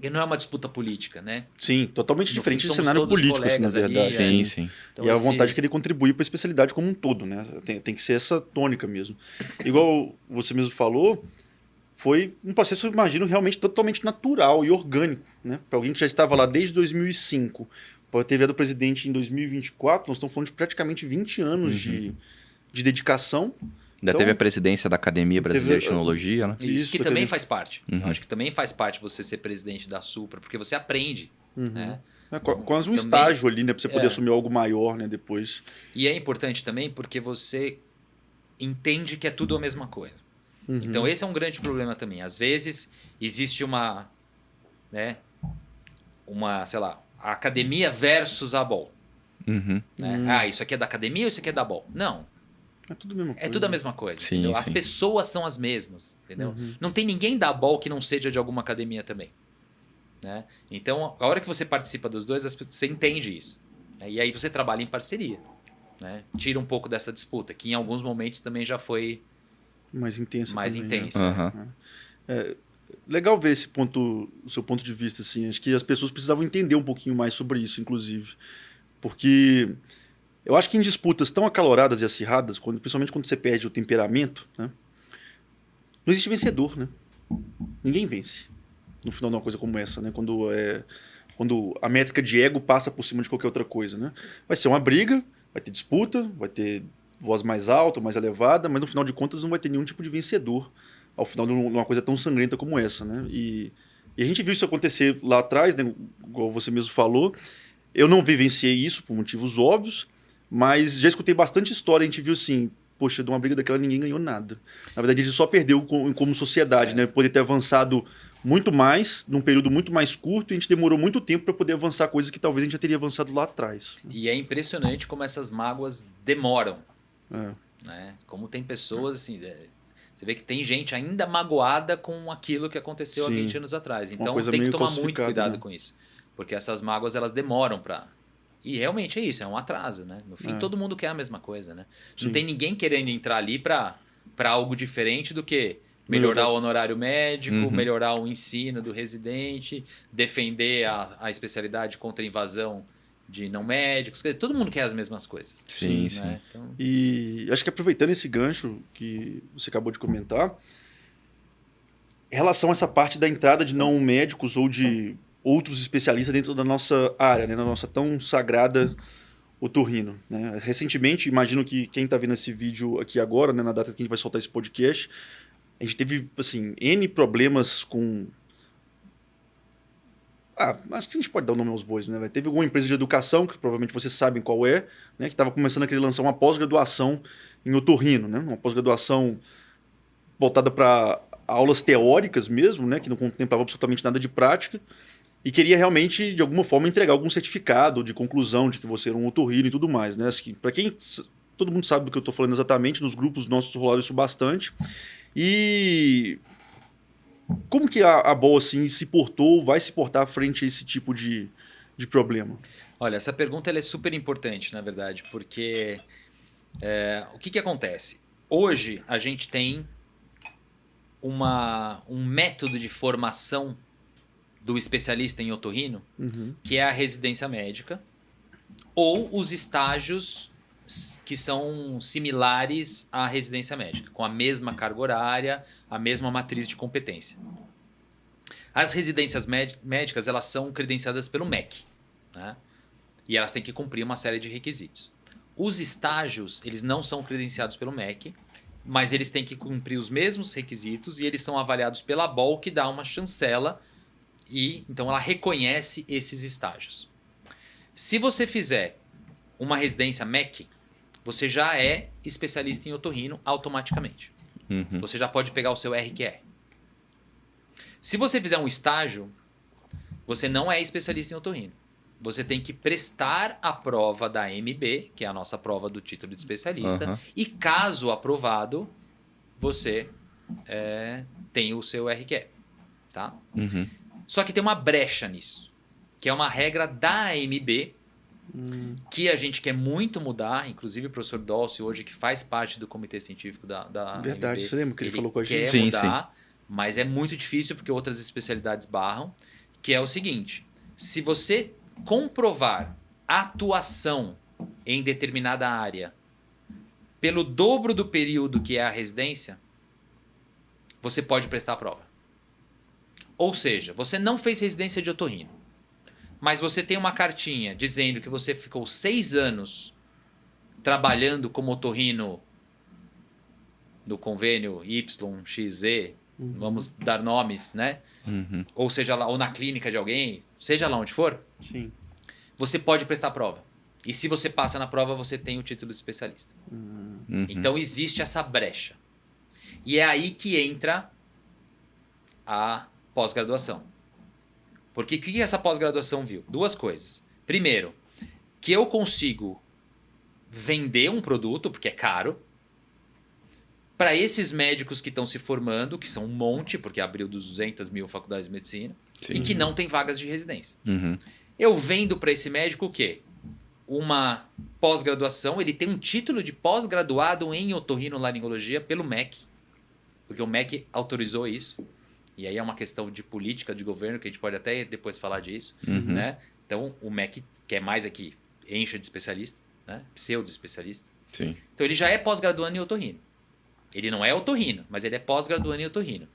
E não é uma disputa política, né? Sim, totalmente No diferente fim, do somos cenário todos político, assim, na colegas ali, verdade. Sim, sim. Então, E a vontade de querer contribuir para a especialidade como um todo, né? Tem que ser essa tônica mesmo. Igual você mesmo falou, foi um processo, eu imagino, realmente totalmente natural e orgânico, né? Para alguém que já estava lá desde 2005, para ter virado presidente em 2024, nós estamos falando de praticamente 20 anos de dedicação. Ainda Então, teve a presidência da Academia Brasileira de Tecnologia, né? Isso que Isso, também teve- faz parte. Eu acho que também faz parte você ser presidente da Supra, porque você aprende, né? quase um Também- estágio ali, né? Para você poder É. assumir algo maior, né? Depois. E é importante também porque você entende que é tudo a mesma coisa. Então esse é um grande problema também. Às vezes existe uma, né, sei lá, a academia versus a BOL. Uhum. Né? Ah, isso aqui é da academia ou isso aqui é da BOL? Não, É tudo a mesma coisa. é tudo a mesma coisa. Sim, entendeu? As sim. pessoas são as mesmas, entendeu? Não tem ninguém da BOL que não seja de alguma academia também. Né? Então, a hora que você participa dos dois, você entende isso. Né? E aí você trabalha em parceria. Né? Tira um pouco dessa disputa, que em alguns momentos também já foi Mais intensa mais também, né? intensa. Aham. Legal ver esse ponto, o seu ponto de vista, assim. Acho que as pessoas precisavam entender um pouquinho mais sobre isso, inclusive. Porque eu acho que em disputas tão acaloradas e acirradas, principalmente quando você perde o temperamento, né? Não existe vencedor, né? Ninguém vence no final de uma coisa como essa, né? Quando a métrica de ego passa por cima de qualquer outra coisa, né? Vai ser uma briga, vai ter disputa, vai ter voz mais alta, mais elevada, mas no final de contas não vai ter nenhum tipo de vencedor ao final de uma coisa tão sangrenta como essa, né? E a gente viu isso acontecer lá atrás, né? Igual você mesmo falou. Eu não vivenciei isso por motivos óbvios, mas já escutei bastante história. A gente viu assim, poxa, de uma briga daquela ninguém ganhou nada. Na verdade, a gente só perdeu como sociedade, né? Poder ter avançado muito mais, num período muito mais curto, e a gente demorou muito tempo para poder avançar coisas que talvez a gente já teria avançado lá atrás. E é impressionante como essas mágoas demoram. É. Né? Como tem pessoas assim. Você vê que tem gente ainda magoada com aquilo que aconteceu há Sim. 20 anos atrás. Uma Então coisa tem que meio tomar muito calcificada, cuidado né? com isso. Porque essas mágoas elas demoram para. E realmente é isso, é um atraso, né? No fim, todo mundo quer a mesma coisa, né? Sim. Não tem ninguém querendo entrar ali para algo diferente do que melhorar o honorário médico, melhorar o ensino do residente, defender a especialidade contra a invasão de não médicos. Quer dizer, todo mundo quer as mesmas coisas. Sim, né? sim. Então, E acho que aproveitando esse gancho que você acabou de comentar, em relação a essa parte da entrada de não médicos ou de outros especialistas dentro da nossa área, né, na nossa tão sagrada otorrino. Né? Recentemente, imagino que quem está vendo esse vídeo aqui agora, né, na data que a gente vai soltar esse podcast, a gente teve assim, N problemas com... acho que a gente pode dar o nome aos bois, né? Teve alguma empresa de educação, que provavelmente vocês sabem qual é, né? Que estava começando a querer lançar uma pós-graduação em otorrino, né? Uma pós-graduação voltada para aulas teóricas mesmo, né? Que não contemplava absolutamente nada de prática, e queria realmente, de alguma forma, entregar algum certificado de conclusão de que você era um otorrino e tudo mais, né? Assim, para quem... Todo mundo sabe do que eu estou falando exatamente, nos grupos nossos rolaram isso bastante. E... como que a BOL assim, se portou, vai se portar frente a esse tipo de problema? olha, essa pergunta ela é super importante, na verdade, porque o que acontece? Hoje a gente tem um método de formação do especialista em otorrino, que é a residência médica, ou os estágios que são similares à residência médica, com a mesma carga horária, a mesma matriz de competência. As residências médicas elas são credenciadas pelo MEC, né? E elas têm que cumprir uma série de requisitos. Os estágios eles não são credenciados pelo MEC, mas eles têm que cumprir os mesmos requisitos e eles são avaliados pela BOL, que dá uma chancela e então ela reconhece esses estágios. Se você fizer uma residência MEC, você já é especialista em otorrino automaticamente. Você já pode pegar o seu RQR. Se você fizer um estágio, você não é especialista em otorrino. Você tem que prestar a prova da MB, que é a nossa prova do título de especialista, e caso aprovado, você tem o seu RQR. Tá? Só que tem uma brecha nisso, que é uma regra da AMB, que a gente quer muito mudar, inclusive o professor Dócio hoje, que faz parte do comitê científico da Verdade, AMB, você lembra que ele falou com a gente? quer Sim, mudar, mas é muito difícil porque outras especialidades barram, que é o seguinte: se você comprovar atuação em determinada área pelo dobro do período que é a residência, você pode prestar a prova. Ou seja, você não fez residência de otorrino, mas você tem uma cartinha dizendo que você ficou 6 anos trabalhando como otorrino no convênio YXZ, vamos dar nomes, né? Ou seja lá, ou na clínica de alguém, seja lá onde for, Sim. você pode prestar a prova. E se você passa na prova, você tem o título de especialista. Então existe essa brecha. E é aí que entra a pós-graduação. Porque o que essa pós-graduação viu? 2 coisas. Primeiro, que eu consigo vender um produto, porque é caro, para esses médicos que estão se formando, que são um monte, porque abriu 200 mil faculdades de medicina, Sim. e que não tem vagas de residência. Uhum. Eu vendo para esse médico o quê? Uma pós-graduação, ele tem um título de pós-graduado em otorrinolaringologia pelo MEC, porque o MEC autorizou isso. E aí é uma questão de política de governo, que a gente pode até depois falar disso. Né? Então o MEC quer mais aqui, encha de especialista, né? Pseudo-especialista. Sim. Então ele já é pós-graduando em otorrino. Ele não é otorrino, mas ele é pós-graduando em otorrino.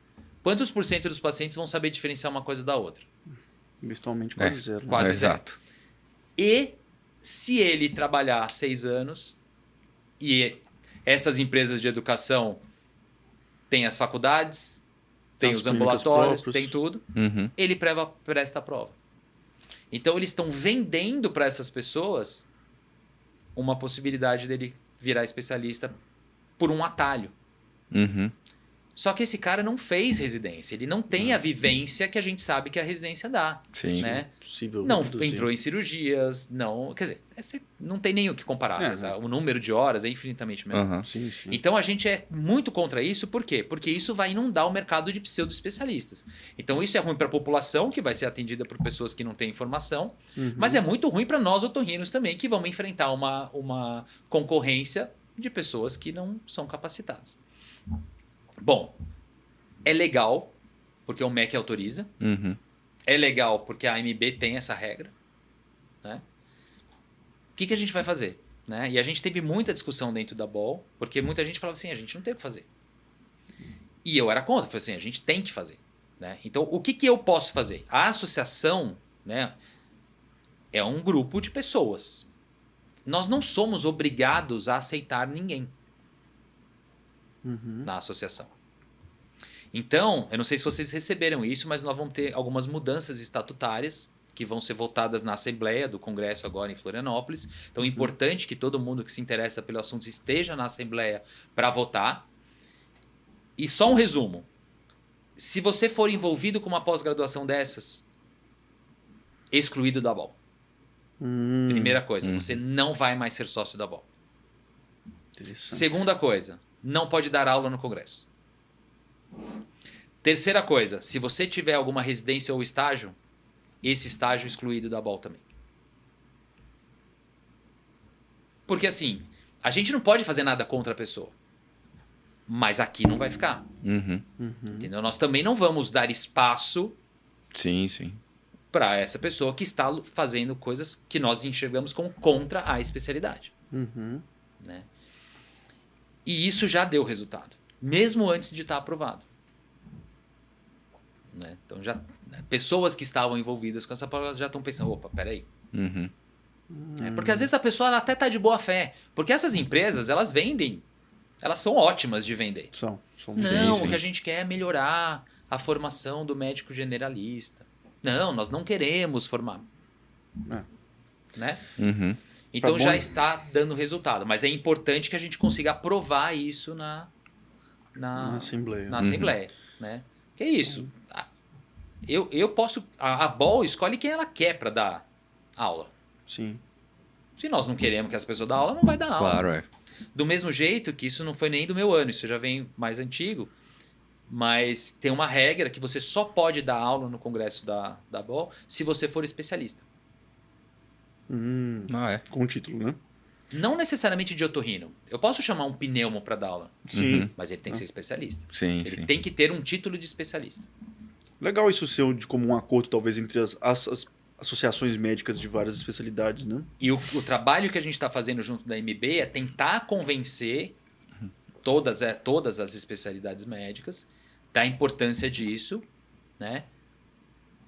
Quantos por cento dos pacientes vão saber diferenciar uma coisa da outra? Virtualmente quase zero. Né? Quase zero. Exato. E se ele trabalhar 6 anos e essas empresas de educação têm as faculdades, tem As os clínicas ambulatórios, próprias. tem tudo, Uhum. ele presta a prova. Então eles estão vendendo para essas pessoas uma possibilidade dele virar especialista por um atalho. Uhum. Só que esse cara não fez residência, ele não tem a vivência que a gente sabe que a residência dá. Sim. Né? Possível Não reproduzir. entrou em cirurgias, não. Quer dizer, não tem nem o que comparar. É. O número de horas é infinitamente menor. Aham. Sim, sim. Então a gente é muito contra isso, por quê? Porque isso vai inundar o mercado de pseudo-especialistas. Então isso é ruim para a população, que vai ser atendida por pessoas que não têm informação, mas é muito ruim para nós otorrinos também, que vamos enfrentar uma concorrência de pessoas que não são capacitadas. Bom, é legal, porque o MEC autoriza. Uhum. É legal porque a AMB tem essa regra. Né? O que a gente vai fazer? Né? E a gente teve muita discussão dentro da BOL, porque muita gente falava assim, a gente não tem o que fazer. E eu era contra, falei assim, a gente tem que fazer. Né? Então, o que eu posso fazer? A associação, né, é um grupo de pessoas. Nós não somos obrigados a aceitar ninguém na associação. Então, eu não sei se vocês receberam isso, mas nós vamos ter algumas mudanças estatutárias que vão ser votadas na Assembleia do Congresso agora em Florianópolis. Então é importante que todo mundo que se interessa pelo assunto esteja na Assembleia para votar. E só um resumo. Se você for envolvido com uma pós-graduação dessas, excluído da BOL. Primeira coisa, você não vai mais ser sócio da BOL. Interessante. Segunda coisa, não pode dar aula no Congresso. Terceira coisa, se você tiver alguma residência ou estágio, esse estágio excluído da BOL também. Porque assim, a gente não pode fazer nada contra a pessoa. Mas aqui não vai ficar. Uhum. Entendeu? Nós também não vamos dar espaço Sim, sim. para essa pessoa que está fazendo coisas que nós enxergamos como contra a especialidade. Né? E isso já deu resultado, mesmo antes de estar aprovado. Né? Então, pessoas que estavam envolvidas com essa prova já estão pensando, opa, peraí. Uhum. Porque às vezes a pessoa ela até está de boa fé. Porque essas empresas, elas vendem. Elas são ótimas de vender. São Não, sim. o que a gente quer é melhorar a formação do médico generalista. Não, nós não queremos formar. É. Né? Uhum. Então Tá já bom. está dando resultado. Mas é importante que a gente consiga aprovar isso na Assembleia. Assembleia. Né? Que é isso. Eu posso. A BOL escolhe quem ela quer para dar aula. Sim. Se nós não queremos que as pessoas dêem aula, não vai dar aula. Claro, é. Do mesmo jeito que isso não foi nem do meu ano, isso já vem mais antigo. Mas tem uma regra que você só pode dar aula no congresso da BOL se você for especialista. Ah, é. Com o título, né? Não necessariamente de otorrino. Eu posso chamar um pneumo para dar aula, Sim. mas ele tem que ser especialista. Sim, Ele sim. tem que ter um título de especialista. Legal isso ser de comum acordo, talvez, entre as associações médicas de várias especialidades, né? E o trabalho que a gente está fazendo junto da MB é tentar convencer todas as especialidades médicas da importância disso, né?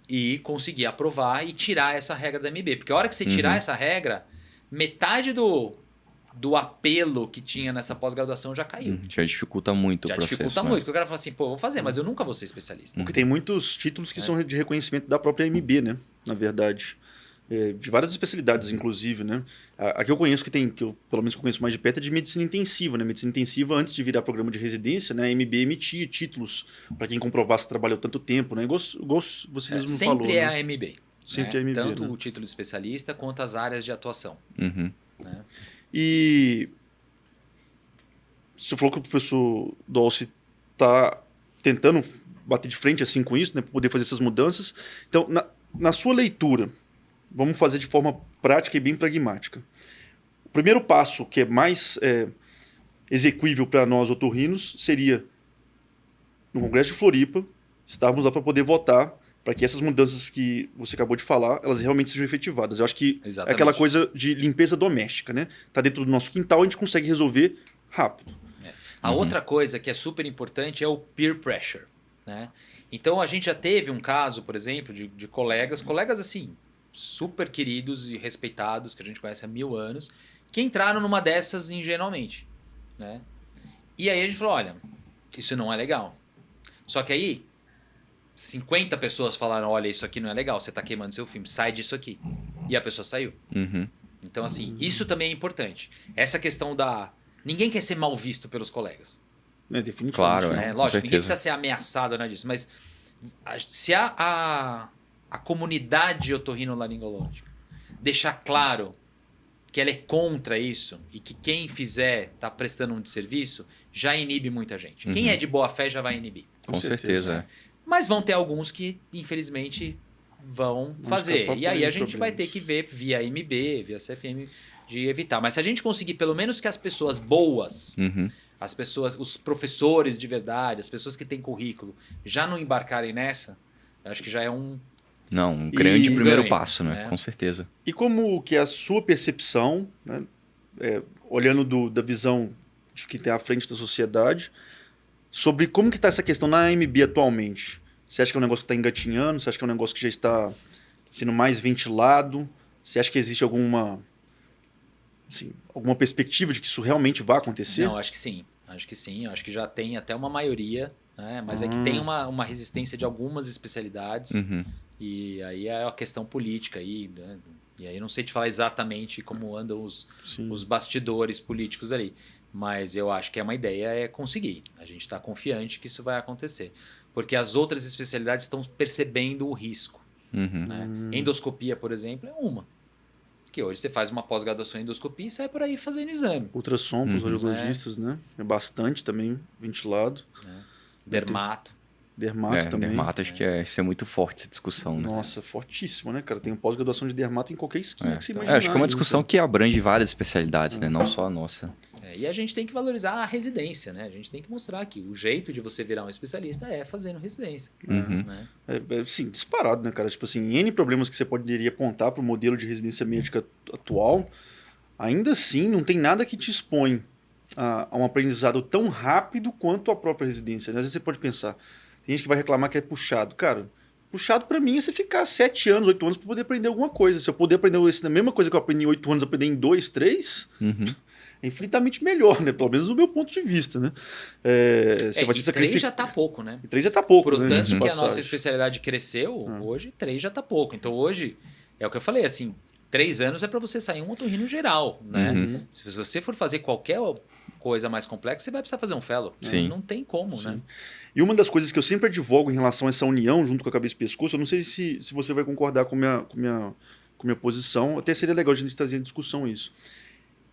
E conseguir aprovar e tirar essa regra da MB. Porque a hora que você tirar essa regra, metade do apelo que tinha nessa pós-graduação já caiu. Já dificulta muito Já o processo. dificulta né? muito. Porque o cara fala assim, pô, vou fazer, mas eu nunca vou ser especialista. Porque tem muitos títulos que são de reconhecimento da própria MB, né? Na verdade. De várias especialidades, inclusive, né? A que eu conheço que eu pelo menos conheço mais de perto, é de medicina intensiva, né? Medicina intensiva, antes de virar programa de residência, né? A MB emitia títulos para quem comprovasse que trabalhou tanto tempo, né? Igual você mesmo falou. Sempre é né? a MB. Sempre né? é a MB, Tanto né? o título de especialista quanto as áreas de atuação. Uhum. Né? E você falou que o professor Dolce está tentando bater de frente assim com isso, né? Para poder fazer essas mudanças. Então, na sua leitura, vamos fazer de forma prática e bem pragmática. O primeiro passo, que é mais execuível para nós otorrinos, seria, no Congresso de Floripa, estarmos lá para poder votar para que essas mudanças que você acabou de falar, elas realmente sejam efetivadas. Eu acho que Exatamente. é aquela coisa de limpeza doméstica, né? Tá dentro do nosso quintal, a gente consegue resolver rápido. A outra coisa que é super importante é o peer pressure. Né? Então a gente já teve um caso, por exemplo, de colegas assim, super queridos e respeitados, que a gente conhece há 1000 anos, que entraram numa dessas ingenuamente. Né? E aí a gente falou, olha, isso não é legal. Só que aí 50 pessoas falaram, olha, isso aqui não é legal, você está queimando seu filme, sai disso aqui. E a pessoa saiu. Uhum. Então assim, isso também é importante. Essa questão da... Ninguém quer ser mal visto pelos colegas. Definitivamente. Claro, né? Né? com Lógico, ninguém certeza. precisa ser ameaçado né, disso, mas se a comunidade otorrinolaringológica deixar claro que ela é contra isso e que quem fizer está prestando um desserviço, já inibe muita gente. Quem é de boa fé já vai inibir. Com certeza. né? Mas vão ter alguns que, infelizmente, vão fazer. escapar E aí por a gente vai problemas. ter que ver via MB, via CFM, de evitar. Mas se a gente conseguir, pelo menos que as pessoas boas, Uhum. as pessoas, os professores de verdade, as pessoas que têm currículo, já não embarcarem nessa, eu acho que já é um... Não, um grande E primeiro ganho, passo, né? né? Com certeza. E como que é a sua percepção, né, olhando da visão de quem está à frente da sociedade, sobre como que está essa questão na AMB atualmente? Você acha que é um negócio que está engatinhando? Você acha que é um negócio que já está sendo mais ventilado? Você acha que existe alguma perspectiva de que isso realmente vai acontecer? Não, acho que sim. Acho que sim. Acho que já tem até uma maioria, né? Mas é que tem uma resistência de algumas especialidades. Uhum. E aí é a questão política aí, né? E aí eu não sei te falar exatamente como andam os bastidores políticos ali. Mas eu acho que é uma ideia é conseguir. A gente está confiante que isso vai acontecer. Porque as outras especialidades estão percebendo o risco. Uhum. Né? Endoscopia, por exemplo, é uma. Que hoje você faz uma pós-graduação em endoscopia e sai por aí fazendo exame. Ultrassom para os radiologistas, né? É bastante também ventilado. Né? Dermato. Dermato também. Dermato, acho que isso é muito forte essa discussão, né? Nossa, fortíssimo, né, cara? Tem pós-graduação de dermato em qualquer esquina que você imaginar. Acho que é uma discussão que abrange várias especialidades, né? Não só a nossa. E a gente tem que valorizar a residência, né? A gente tem que mostrar que o jeito de você virar um especialista é fazendo residência. Uhum. Né? Sim, disparado, né, cara? Tipo assim, N problemas que você poderia apontar para o modelo de residência médica atual, ainda assim não tem nada que te expõe a um aprendizado tão rápido quanto a própria residência. Né? Às vezes você pode pensar, tem gente que vai reclamar que é puxado. Cara, puxado para mim é você ficar 7 anos, 8 anos para poder aprender alguma coisa. Se eu puder aprender a mesma coisa que eu aprendi em 8 anos, aprender em 2, 3... é infinitamente melhor, né? Pelo menos do meu ponto de vista, né? Você vai se sacrificar. 3 já tá pouco, né? E 3 já tá pouco, Por né? tanto que a Passagem. nossa especialidade cresceu, hoje 3 já tá pouco. Então hoje, é o que eu falei, assim, 3 anos é para você sair um otorrino geral, né? Se você for fazer qualquer coisa mais complexa, você vai precisar fazer um fellow. Sim. Não tem como, Sim. né? E uma das coisas que eu sempre advogo em relação a essa união junto com a cabeça e pescoço, eu não sei se você vai concordar com minha posição, até seria legal a gente trazer em discussão isso.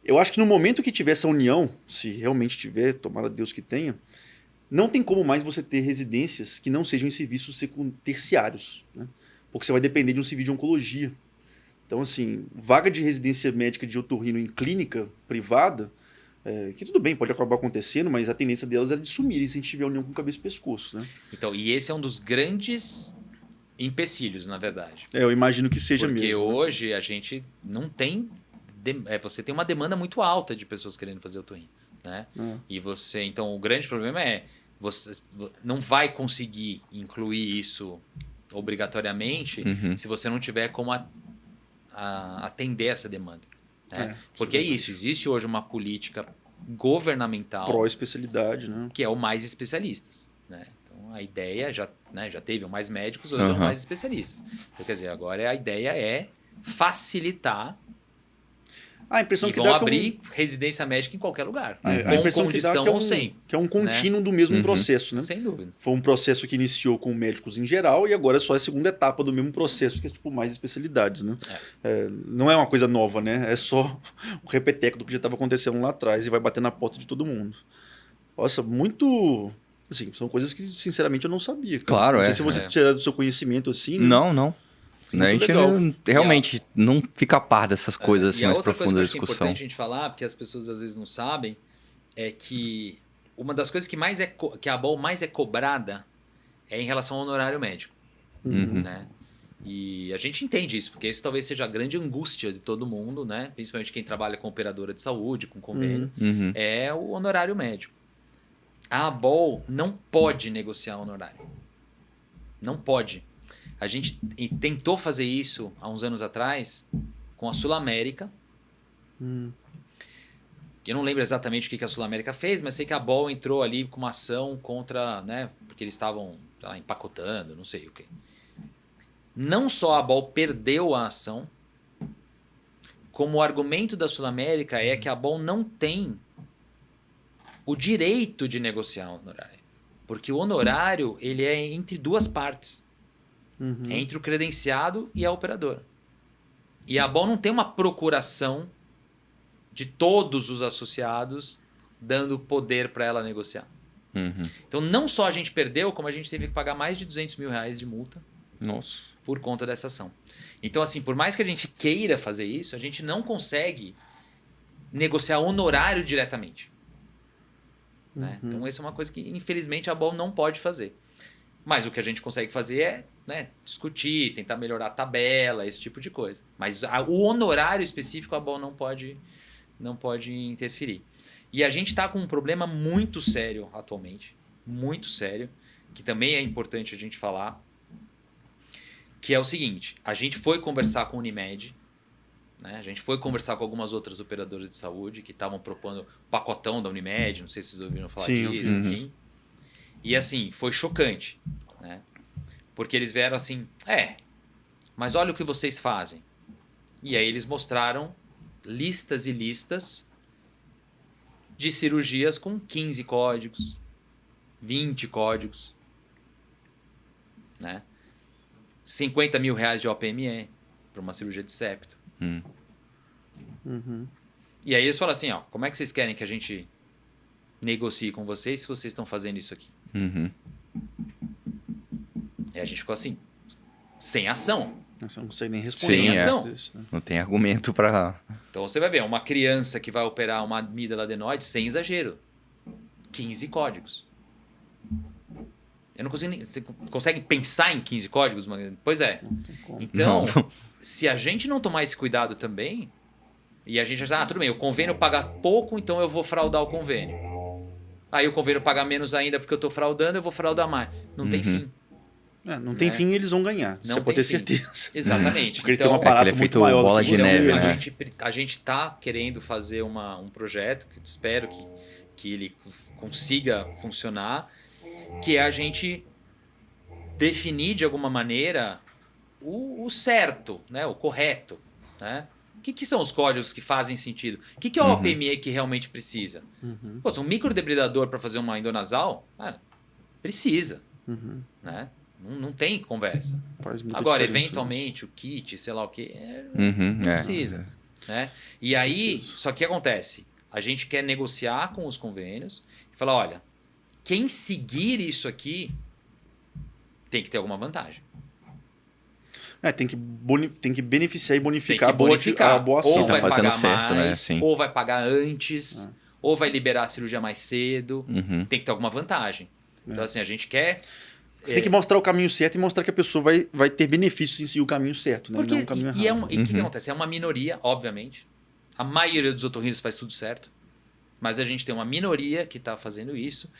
Eu acho que no momento que tiver essa união, se realmente tiver, tomara Deus que tenha, não tem como mais você ter residências que não sejam em serviços terciários, né? Porque você vai depender de um serviço de oncologia. Então, assim, vaga de residência médica de otorrino em clínica privada, que tudo bem, pode acabar acontecendo, mas a tendência delas é de sumirem se a gente tiver união com cabeça e pescoço, né? Então, e esse é um dos grandes empecilhos, na verdade. Eu imagino que seja Porque mesmo. hoje a gente não tem... você tem uma demanda muito alta de pessoas querendo fazer otorrino, né? E você... Então, o grande problema é você não vai conseguir incluir isso obrigatoriamente se você não tiver como atender essa demanda. Né? Porque é isso, existe hoje uma política governamental pró-especialidade, né? que é o mais especialistas. Né? Então a ideia já teve o mais médicos, hoje é o mais especialistas. Então, quer dizer, agora a ideia é facilitar. A impressão e que vão dá abrir residência médica em qualquer lugar. A com impressão condição que dá ou sem. que é um contínuo do mesmo processo, né? Sem dúvida. Foi um processo que iniciou com médicos em geral e agora é só a segunda etapa do mesmo processo, que é tipo mais especialidades, né? Não é uma coisa nova, né? É só o repeteco do que já estava acontecendo lá atrás e vai bater na porta de todo mundo. Nossa, muito... Assim, são coisas que, sinceramente, eu não sabia. Cara. Claro, não sei se você tirar do seu conhecimento assim. Né? Não. A gente realmente não fica a par dessas coisas assim mais profundas da discussão. É importante a gente falar, porque as pessoas às vezes não sabem, é que uma das coisas que que a ABOL mais é cobrada é em relação ao honorário médico. Né? E a gente entende isso, porque isso talvez seja a grande angústia de todo mundo, né? Principalmente quem trabalha com operadora de saúde, com convênio, é o honorário médico. A ABOL não pode negociar honorário. Não pode. A gente tentou fazer isso há uns anos atrás com a Sul América. Eu não lembro exatamente o que a Sul América fez, mas sei que a ABOL entrou ali com uma ação contra, né, porque eles estavam empacotando, não sei o quê. Não só a ABOL perdeu a ação, como o argumento da Sul América é que a ABOL não tem o direito de negociar o honorário. Porque o honorário ele é entre duas partes. É entre o credenciado e a operadora. E a ABOL não tem uma procuração de todos os associados dando poder para ela negociar. Então não só a gente perdeu, como a gente teve que pagar mais de R$200 mil de multa. Nossa. Por conta dessa ação. Então assim, por mais que a gente queira fazer isso, a gente não consegue negociar honorário diretamente. Né? Então essa é uma coisa que infelizmente a ABOL não pode fazer. Mas o que a gente consegue fazer é, né, discutir, tentar melhorar a tabela, esse tipo de coisa. Mas o honorário específico a ABOL não pode interferir. E a gente está com um problema muito sério atualmente, muito sério, que também é importante a gente falar, que é o seguinte: a gente foi conversar com o Unimed, né, a gente foi conversar com algumas outras operadoras de saúde que estavam propondo pacotão da Unimed, não sei se vocês ouviram falar disso, enfim. E assim, foi chocante, né? Porque eles vieram assim, mas olha o que vocês fazem. E aí eles mostraram listas e listas de cirurgias com 15 códigos, 20 códigos, né? R$50 mil de OPME para uma cirurgia de septo. E aí eles falam assim, como é que vocês querem que a gente negocie com vocês se vocês estão fazendo isso aqui? E a gente ficou assim, sem ação. Você não consegue nem responder. Sem ação. Isso, né? Não tem argumento para... Então você vai ver, uma criança que vai operar uma amígdala adenoide, sem exagero, 15 códigos. Eu não consigo nem... Você consegue pensar em 15 códigos? Pois é. Então, se a gente não tomar esse cuidado também, e a gente já tudo bem, o convênio paga pouco, então eu vou fraudar o convênio. Aí o convênio paga menos ainda porque eu estou fraudando, eu vou fraudar mais. Não tem fim. Não tem fim, eles vão ganhar. Você pode ter certeza. Exatamente. Porque ele tem um aparato muito maior bola de neve, né? A gente está querendo fazer um projeto que espero que ele consiga funcionar, que é a gente definir de alguma maneira o certo, né? O correto, né? O que são os códigos que fazem sentido? O que é o OPME que realmente precisa? Pô, se um microdebridador para fazer uma endonasal, precisa. Né? Não tem conversa. Agora, eventualmente, o kit, sei lá o que, não precisa. Né? E aí, só que acontece? A gente quer negociar com os convênios e falar, olha, quem seguir isso aqui tem que ter alguma vantagem. Tem que beneficiar e bonificar, a boa ação. Ou vai pagar certo, mais, né? ou vai pagar antes, ou vai liberar a cirurgia mais cedo. Tem que ter alguma vantagem. Então, assim, a gente quer... Você tem que mostrar o caminho certo e mostrar que a pessoa vai ter benefícios em seguir o caminho certo, né? Porque, não o caminho errado. E o que acontece? É uma minoria, obviamente. A maioria dos otorrinos faz tudo certo. Mas a gente tem uma minoria que está fazendo isso.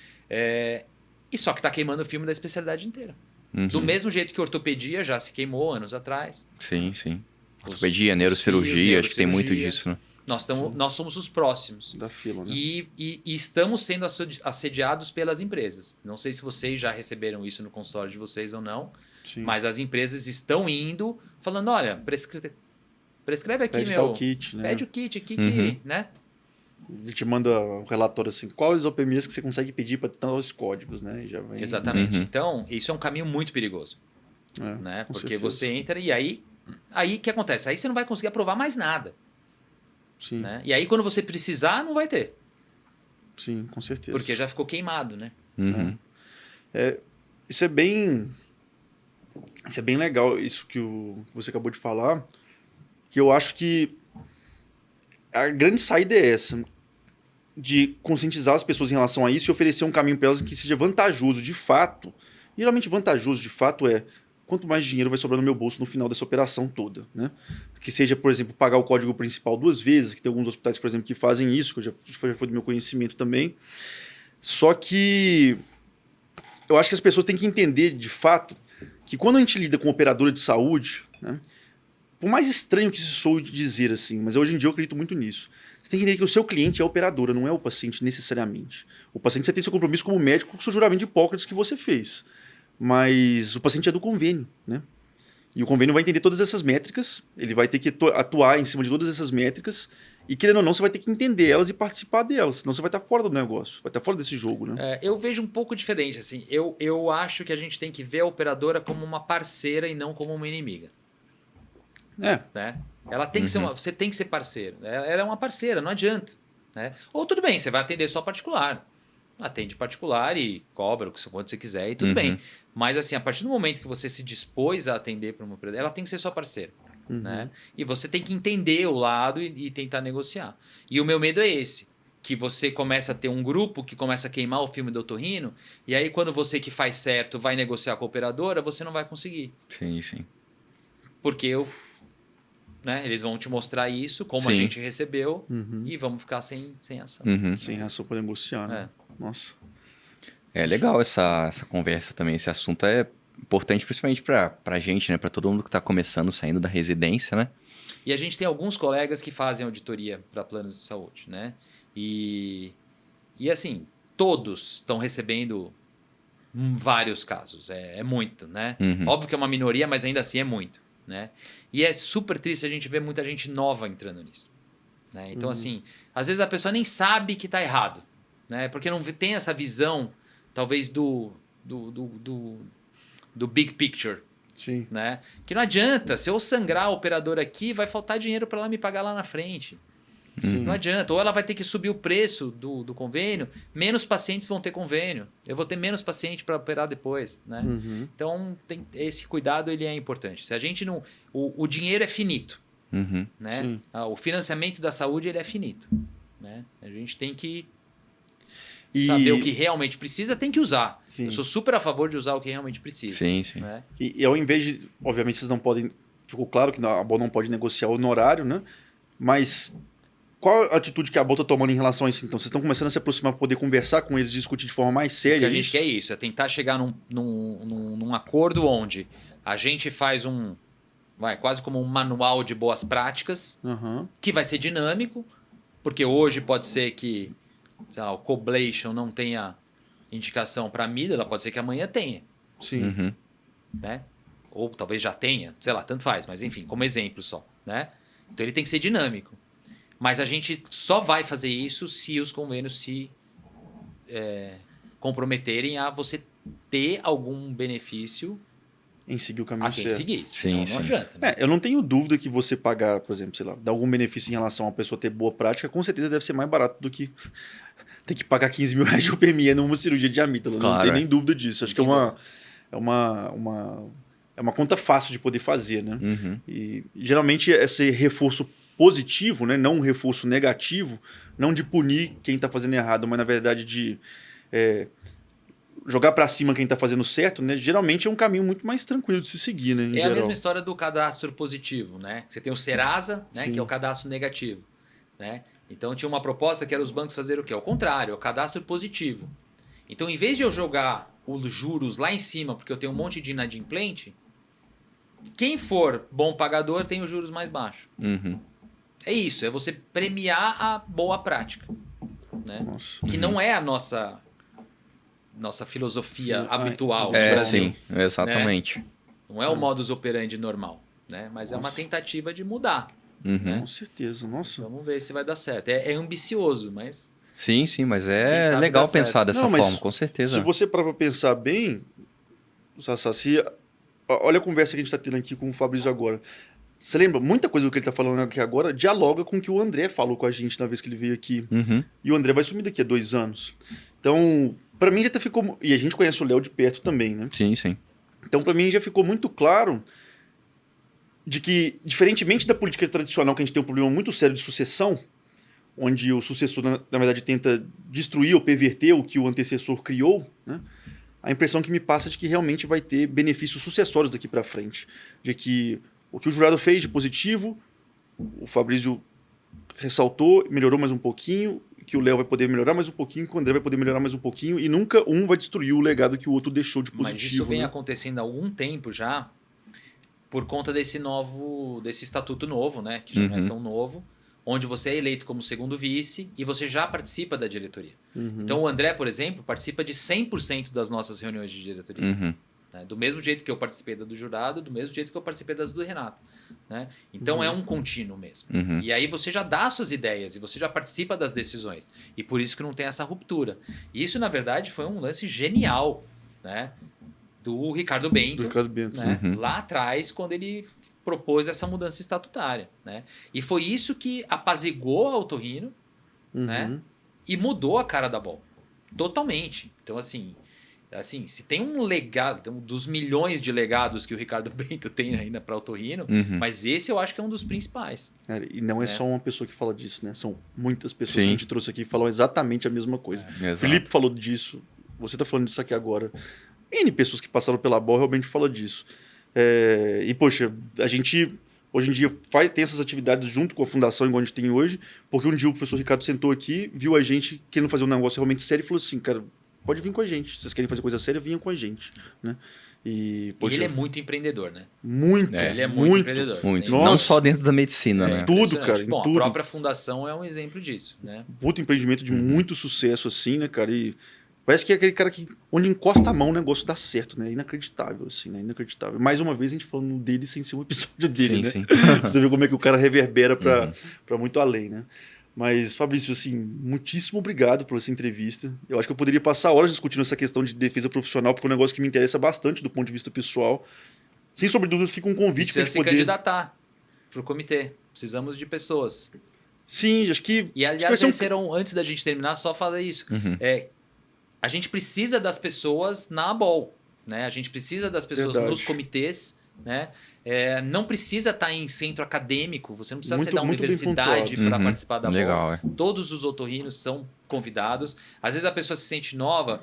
E só que tá queimando o filme da especialidade inteira. Do mesmo jeito que ortopedia já se queimou anos atrás. Sim, sim. Ortopedia, neurocirurgia, acho que tem muito disso, né? Nós somos os próximos. Da fila, né? E estamos sendo assediados pelas empresas. Não sei se vocês já receberam isso no consultório de vocês ou não, Sim. mas as empresas estão indo falando, olha, prescreve aqui, Pede tal kit, né? Pede o kit aqui, que, né? Ele te manda um relatório assim, quais OPMIs que você consegue pedir para tais códigos, né? E já vem... Exatamente. Então, isso é um caminho muito perigoso. Né? Com Porque certeza. você entra e aí o que acontece? Aí você não vai conseguir aprovar mais nada. Sim, Né? E aí quando você precisar, não vai ter. sim, com certeza. Porque já ficou queimado, né? Isso é bem legal, isso que você acabou de falar, que eu acho que a grande saída é essa, de conscientizar as pessoas em relação a isso e oferecer um caminho para elas que seja vantajoso de fato. Geralmente vantajoso de fato é quanto mais dinheiro vai sobrar no meu bolso no final dessa operação toda, né? Que seja, por exemplo, pagar o código principal 2 vezes, que tem alguns hospitais, por exemplo, que fazem isso, que já foi do meu conhecimento também. Só que eu acho que as pessoas têm que entender, de fato, que quando a gente lida com operadora de saúde, né, por mais estranho que isso soe de dizer assim, mas hoje em dia eu acredito muito nisso, você tem que entender que o seu cliente é a operadora, não é o paciente necessariamente. O paciente, você tem seu compromisso como médico com o seu juramento de Hipócrates que você fez. Mas o paciente é do convênio, né? E o convênio vai entender todas essas métricas, ele vai ter que atuar em cima de todas essas métricas, e querendo ou não, você vai ter que entender elas e participar delas, senão você vai estar fora do negócio, vai estar fora desse jogo, né? Eu vejo um pouco diferente, assim. Eu acho que a gente tem que ver a operadora como uma parceira e não como uma inimiga. Né? Ela tem que ser você tem que ser parceiro. Ela é uma parceira, não adianta. Né? Ou tudo bem, você vai atender só particular. Atende particular e cobra quanto você quiser e tudo bem. Mas assim, a partir do momento que você se dispôs a atender para uma operadora, ela tem que ser sua parceira. Né? E você tem que entender o lado e tentar negociar. E o meu medo é esse. Que você começa a ter um grupo que começa a queimar o filme do otorrino, e aí quando você que faz certo vai negociar com a operadora, você não vai conseguir. Sim, sim. Porque né, eles vão te mostrar isso, como a gente recebeu, e vamos ficar sem ação. Sem ação para negociar, né? Nossa. É legal essa conversa também. Esse assunto é importante principalmente pra gente, né? Pra todo mundo que tá começando, saindo da residência, né? E a gente tem alguns colegas que fazem auditoria para planos de saúde, né? E assim, todos estão recebendo vários casos. É muito, né? Óbvio que é uma minoria, mas ainda assim é muito, né? E é super triste a gente ver muita gente nova entrando nisso. Né? Então, assim, às vezes a pessoa nem sabe que está errado, né? Porque não tem essa visão, talvez, do big picture. Sim. Né? Que não adianta, se eu sangrar a operadora aqui, vai faltar dinheiro para ela me pagar lá na frente. Não adianta. Ou ela vai ter que subir o preço do convênio, menos pacientes vão ter convênio. Eu vou ter menos paciente para operar depois. Né? Então, esse cuidado ele é importante. Se a gente não... O dinheiro é finito. Né? O financiamento da saúde ele é finito. Né? A gente tem que saber o que realmente precisa, tem que usar. Sim. Eu sou super a favor de usar o que realmente precisa. Sim, sim. Né? E ao invés de... Obviamente, vocês não podem... Ficou claro que a ABOL não pode negociar o honorário, né? Mas... Qual a atitude que a ABOL está tomando em relação a isso? Então, vocês estão começando a se aproximar para poder conversar com eles, discutir de forma mais séria? O que a gente quer é isso, é tentar chegar num acordo onde a gente faz quase como um manual de boas práticas, que vai ser dinâmico, porque hoje pode ser que, sei lá, o Coblation não tenha indicação para amígdala, pode ser que amanhã tenha. Sim. Né? Ou talvez já tenha, sei lá, tanto faz, mas enfim, como exemplo só. Né? Então ele tem que ser dinâmico. Mas a gente só vai fazer isso se os convênios se comprometerem a você ter algum benefício em seguir o caminho a quem certo. seguir. Sim, não adianta. Né? Eu não tenho dúvida que você pagar, por exemplo, sei lá, dar algum benefício em relação a pessoa ter boa prática, com certeza deve ser mais barato do que ter que pagar 15 mil reais de UPME numa cirurgia de amígdala. Claro, não tem nem dúvida disso. Acho que é uma conta fácil de poder fazer, né? E geralmente esse reforço positivo, né? Não um reforço negativo, não de punir quem está fazendo errado, mas na verdade de jogar para cima quem está fazendo certo, né? Geralmente é um caminho muito mais tranquilo de se seguir, né? É a mesma história do cadastro positivo, né? Você tem o Serasa, né? Que é o cadastro negativo, né? Então tinha uma proposta que era os bancos fazer o quê? Ao contrário, é o cadastro positivo. Então, em vez de eu jogar os juros lá em cima, porque eu tenho um monte de inadimplente, quem for bom pagador tem os juros mais baixos. Uhum. É isso, é você premiar a boa prática. Né? Nossa. Que não é a nossa filosofia habitual. É, no Brasil, sim, exatamente. né? Não é o modus operandi normal. Né? Mas é uma tentativa de mudar. Uhum. Né? Com certeza, nossa. Vamos ver se vai dar certo. É ambicioso, mas... Sim, mas Quem é sabe legal dá certo. pensar dessa Não, mas forma, com certeza. Se você parar pra pensar bem, Sassá, olha a conversa que a gente está tendo aqui com o Fabrício agora. Você lembra? Muita coisa do que ele está falando aqui agora dialoga com o que o André falou com a gente na vez que ele veio aqui. Uhum. E o André vai sumir daqui a 2 anos. Então, para mim já até ficou... E a gente conhece o Léo de perto também, né? Sim. Então, para mim já ficou muito claro de que, diferentemente da política tradicional, que a gente tem um problema muito sério de sucessão, onde o sucessor, na verdade, tenta destruir ou perverter o que o antecessor criou, né? A impressão que me passa é de que realmente vai ter benefícios sucessórios daqui para frente. De que o que o jurado fez de positivo, o Fabrício ressaltou, melhorou mais um pouquinho, que o Léo vai poder melhorar mais um pouquinho, que o André vai poder melhorar mais um pouquinho, e nunca um vai destruir o legado que o outro deixou de positivo. Mas isso vem né? acontecendo há algum tempo já, por conta desse estatuto novo, né? Que já não é tão novo, onde você é eleito como segundo vice e você já participa da diretoria. Então o André, por exemplo, participa de 100% das nossas reuniões de diretoria. Uhum. Né? Do mesmo jeito que eu participei da do jurado, do mesmo jeito que eu participei das do Renato. Né? Então é um contínuo mesmo. E aí você já dá suas ideias e você já participa das decisões. E por isso que não tem essa ruptura. E isso, na verdade, foi um lance genial, né? Do Ricardo Bento. Do Ricardo Bento. Né? Lá atrás, quando ele propôs essa mudança estatutária. Né? E foi isso que apaziguou a Otorrino, né? E mudou a cara da BOL. Totalmente. Então, assim, se tem um legado, dos milhões de legados que o Ricardo Bento tem ainda para Otorrino, mas esse eu acho que é um dos principais. Cara, e não é só uma pessoa que fala disso, né? São muitas pessoas que a gente trouxe aqui e falam exatamente a mesma coisa. Felipe falou disso, você está falando disso aqui agora. N pessoas que passaram pela BOL realmente falam disso. E, poxa, a gente hoje em dia tem essas atividades junto com a fundação, igual a gente tem hoje, porque um dia o professor Ricardo sentou aqui, viu a gente querendo fazer um negócio realmente sério e falou assim, cara, pode vir com a gente. Se vocês querem fazer coisa séria, venham com a gente. Né? E, poxa, ele é muito empreendedor, né? Muito. Ele é muito empreendedor. Muito. Nossa. Não só dentro da medicina, né? Tudo, cara. Bom, tudo. a própria fundação é um exemplo disso, né? Puto empreendimento de muito sucesso, assim, né, cara? E parece que é aquele cara que, onde encosta a mão, o negócio dá certo, né? Inacreditável, assim, né? Inacreditável. Mais uma vez, a gente falando dele sem ser um episódio dele, né? Sim. Você vê como é que o cara reverbera pra muito além, né? Mas, Fabrício, assim, muitíssimo obrigado por essa entrevista. Eu acho que eu poderia passar horas discutindo essa questão de defesa profissional, porque é um negócio que me interessa bastante do ponto de vista pessoal. Sem sombra de dúvidas, fica um convite Precisa pra gente se poder... candidatar pro comitê. Precisamos de pessoas. Sim, acho que... E aliás, antes da gente terminar, só falar isso. A gente precisa das pessoas na ABOL, né? A gente precisa das pessoas nos comitês, né? Não precisa estar em centro acadêmico, você não precisa ser da universidade para participar da ABOL. Legal, Todos os otorrinos são convidados. Às vezes a pessoa se sente nova,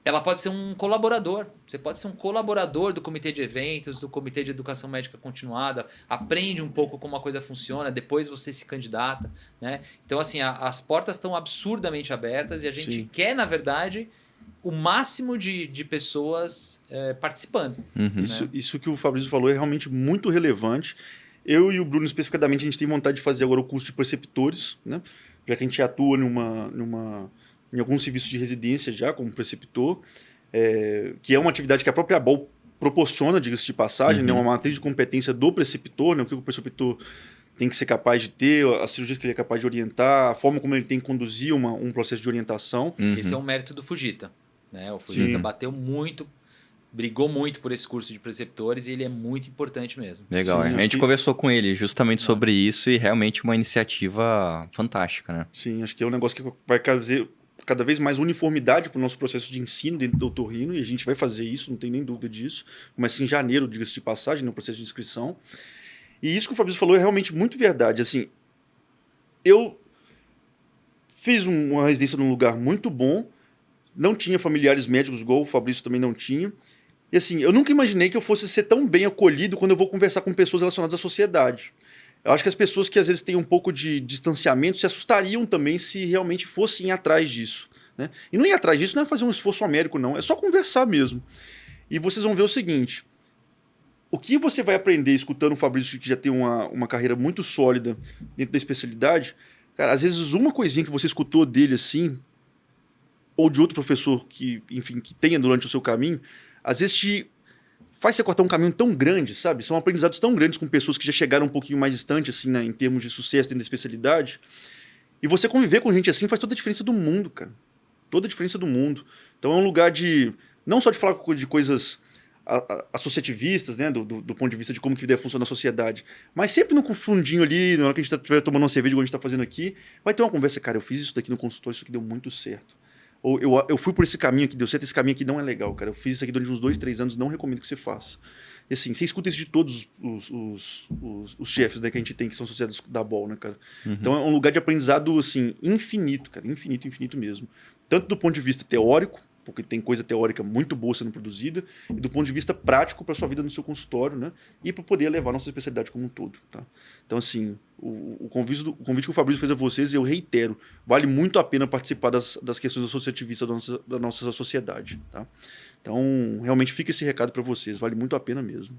ela pode ser um colaborador. Você pode ser um colaborador do comitê de eventos, do comitê de educação médica continuada, aprende um pouco como a coisa funciona, depois você se candidata, né? Então, assim, as portas estão absurdamente abertas e a gente quer, na verdade, o máximo de pessoas participando. Né? Isso que o Fabrício falou é realmente muito relevante. Eu e o Bruno, especificadamente, a gente tem vontade de fazer agora o curso de preceptores, né? Já que a gente atua em algum serviço de residência já, como preceptor, que é uma atividade que a própria ABOL proporciona, diga-se de passagem, né? Uma matriz de competência do preceptor, né? O que o preceptor tem que ser capaz de ter, as cirurgias que ele é capaz de orientar, a forma como ele tem que conduzir um processo de orientação. Esse é um mérito do Fujita. Né? O Fujita brigou muito por esse curso de preceptores e ele é muito importante mesmo. Legal, Sim, a gente conversou com ele justamente sobre isso e realmente uma iniciativa fantástica, né? Sim, acho que é um negócio que vai trazer cada vez mais uniformidade para o nosso processo de ensino dentro do otorrino, e a gente vai fazer isso, não tem nem dúvida disso. Começa em janeiro, diga-se de passagem, no processo de inscrição. E isso que o Fabrício falou é realmente muito verdade. Assim, eu fiz uma residência num lugar muito bom, não tinha familiares médicos, igual o Fabrício também não tinha. E assim, eu nunca imaginei que eu fosse ser tão bem acolhido quando eu vou conversar com pessoas relacionadas à sociedade. Eu acho que as pessoas que às vezes têm um pouco de distanciamento se assustariam também se realmente fossem atrás disso. né? E não ir atrás disso não é fazer um esforço homérico, não. É só conversar mesmo. E vocês vão ver o seguinte: o que você vai aprender escutando o Fabrício, que já tem uma carreira muito sólida dentro da especialidade, cara, às vezes uma coisinha que você escutou dele assim, ou de outro professor que, enfim, que tenha durante o seu caminho, às vezes te faz você cortar um caminho tão grande, sabe? São aprendizados tão grandes com pessoas que já chegaram um pouquinho mais distante, assim, né, em termos de sucesso dentro da especialidade. E você conviver com gente assim faz toda a diferença do mundo, cara. Toda a diferença do mundo. Então é um lugar de, não só de falar de coisas associativistas, né, do ponto de vista de como que deve funcionar a sociedade, mas sempre no fundinho ali, na hora que a gente estiver tomando uma cerveja, igual a gente está fazendo aqui, vai ter uma conversa, cara, eu fiz isso daqui no consultório, isso aqui deu muito certo. Ou eu fui por esse caminho aqui, deu certo, esse caminho aqui não é legal, cara. Eu fiz isso aqui durante uns 2, 3 anos, não recomendo que você faça. E assim, você escuta isso de todos os chefes, né, que a gente tem, que são associados da BOL, né, cara? Então é um lugar de aprendizado, assim, infinito, cara. Infinito, infinito mesmo. Tanto do ponto de vista teórico, porque tem coisa teórica muito boa sendo produzida, e do ponto de vista prático para sua vida no seu consultório, né? E para poder levar a nossa especialidade como um todo, tá? Então, assim, o convite que o Fabrício fez a vocês, eu reitero, vale muito a pena participar das questões associativistas da nossa sociedade, tá? Então, realmente fica esse recado para vocês, vale muito a pena mesmo.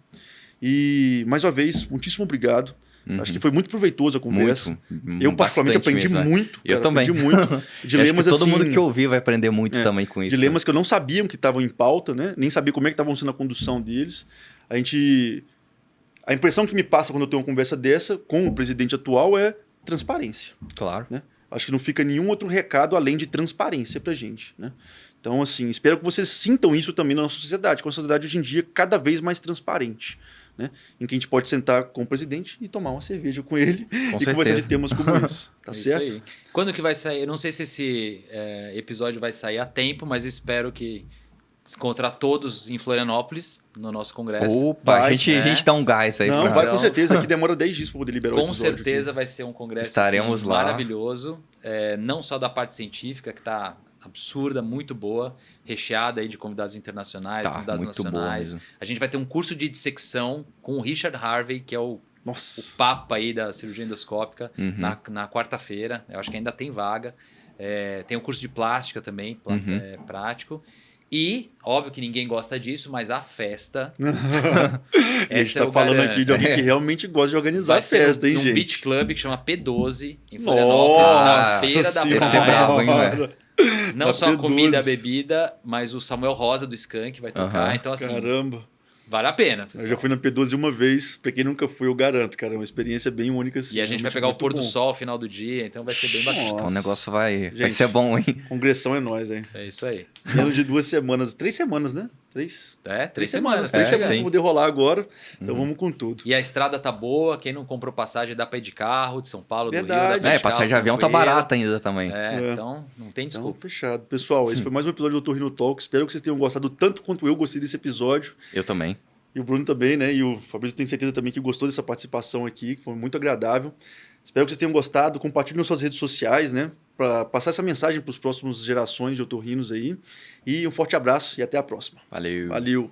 E, mais uma vez, muitíssimo obrigado. Acho que foi muito proveitosa a conversa. Eu, particularmente, aprendi muito. Eu também. Aprendi muito. Dilemas, acho que todo assim, mundo que ouvir vai aprender muito também com isso. Dilemas que eu não sabia que estavam em pauta, né? Nem sabia como é que estavam sendo a condução deles. A impressão que me passa quando eu tenho uma conversa dessa com o presidente atual é transparência. Claro. Né? Acho que não fica nenhum outro recado além de transparência pra gente, né? Então, assim, espero que vocês sintam isso também na nossa sociedade, com a sociedade hoje em dia cada vez mais transparente, né? Em que a gente pode sentar com o presidente e tomar uma cerveja com ele e conversar de temas como esse. Tá certo? Isso aí. Quando que vai sair? Eu não sei se esse episódio vai sair a tempo, mas espero que encontrar todos em Florianópolis, no nosso congresso. Opa, a gente dá um gás aí. Não, vai com certeza. Aqui demora 10 dias para poder liberar o episódio. Com certeza aqui. Vai ser um congresso Estaremos lá. maravilhoso. Não só da parte científica, que está absurda, muito boa, recheada aí de convidados internacionais, convidados nacionais. A gente vai ter um curso de dissecção com o Richard Harvey, que é o papa aí da cirurgia endoscópica, na quarta-feira. Eu acho que ainda tem vaga. Tem o curso de plástica também, prático. E, óbvio que ninguém gosta disso, mas a festa... A gente tá falando aqui de alguém que realmente gosta de organizar a festa, hein, gente? Num beach club que chama P12, em Florianópolis, na Feira da Esse é bravo, hein, velho? Não só a comida, a bebida, mas o Samuel Rosa do Skank vai tocar. Então, assim... Caramba! Vale a pena, pessoal. Eu já fui na P12 uma vez, pra quem nunca foi, eu garanto, cara. É uma experiência bem única. Assim, e a gente vai pegar o pôr do sol ao final do dia, então vai ser bem bacana. Então o negócio vai ser bom, hein? Congressão é nóis, hein? É isso aí. Menos de 2 semanas. 3 semanas, né? 3? 3 semanas. 3 semanas vão poder rolar agora. Então vamos com tudo. E a estrada tá boa. Quem não comprou passagem dá pra ir de carro, de São Paulo, do Rio. Passagem de avião tá barata ainda também. Então não tem desculpa. Então, fechado. Pessoal, esse foi mais um episódio do Dr. Rino Talk. Espero que vocês tenham gostado tanto quanto eu gostei desse episódio. Eu também. E o Bruno também, né? E o Fabrício, tenho certeza também que gostou dessa participação aqui, que foi muito agradável. Espero que vocês tenham gostado. Compartilhem nas suas redes sociais, né? Para passar essa mensagem para as próximas gerações de otorrinos aí. E um forte abraço e até a próxima. Valeu. Valeu.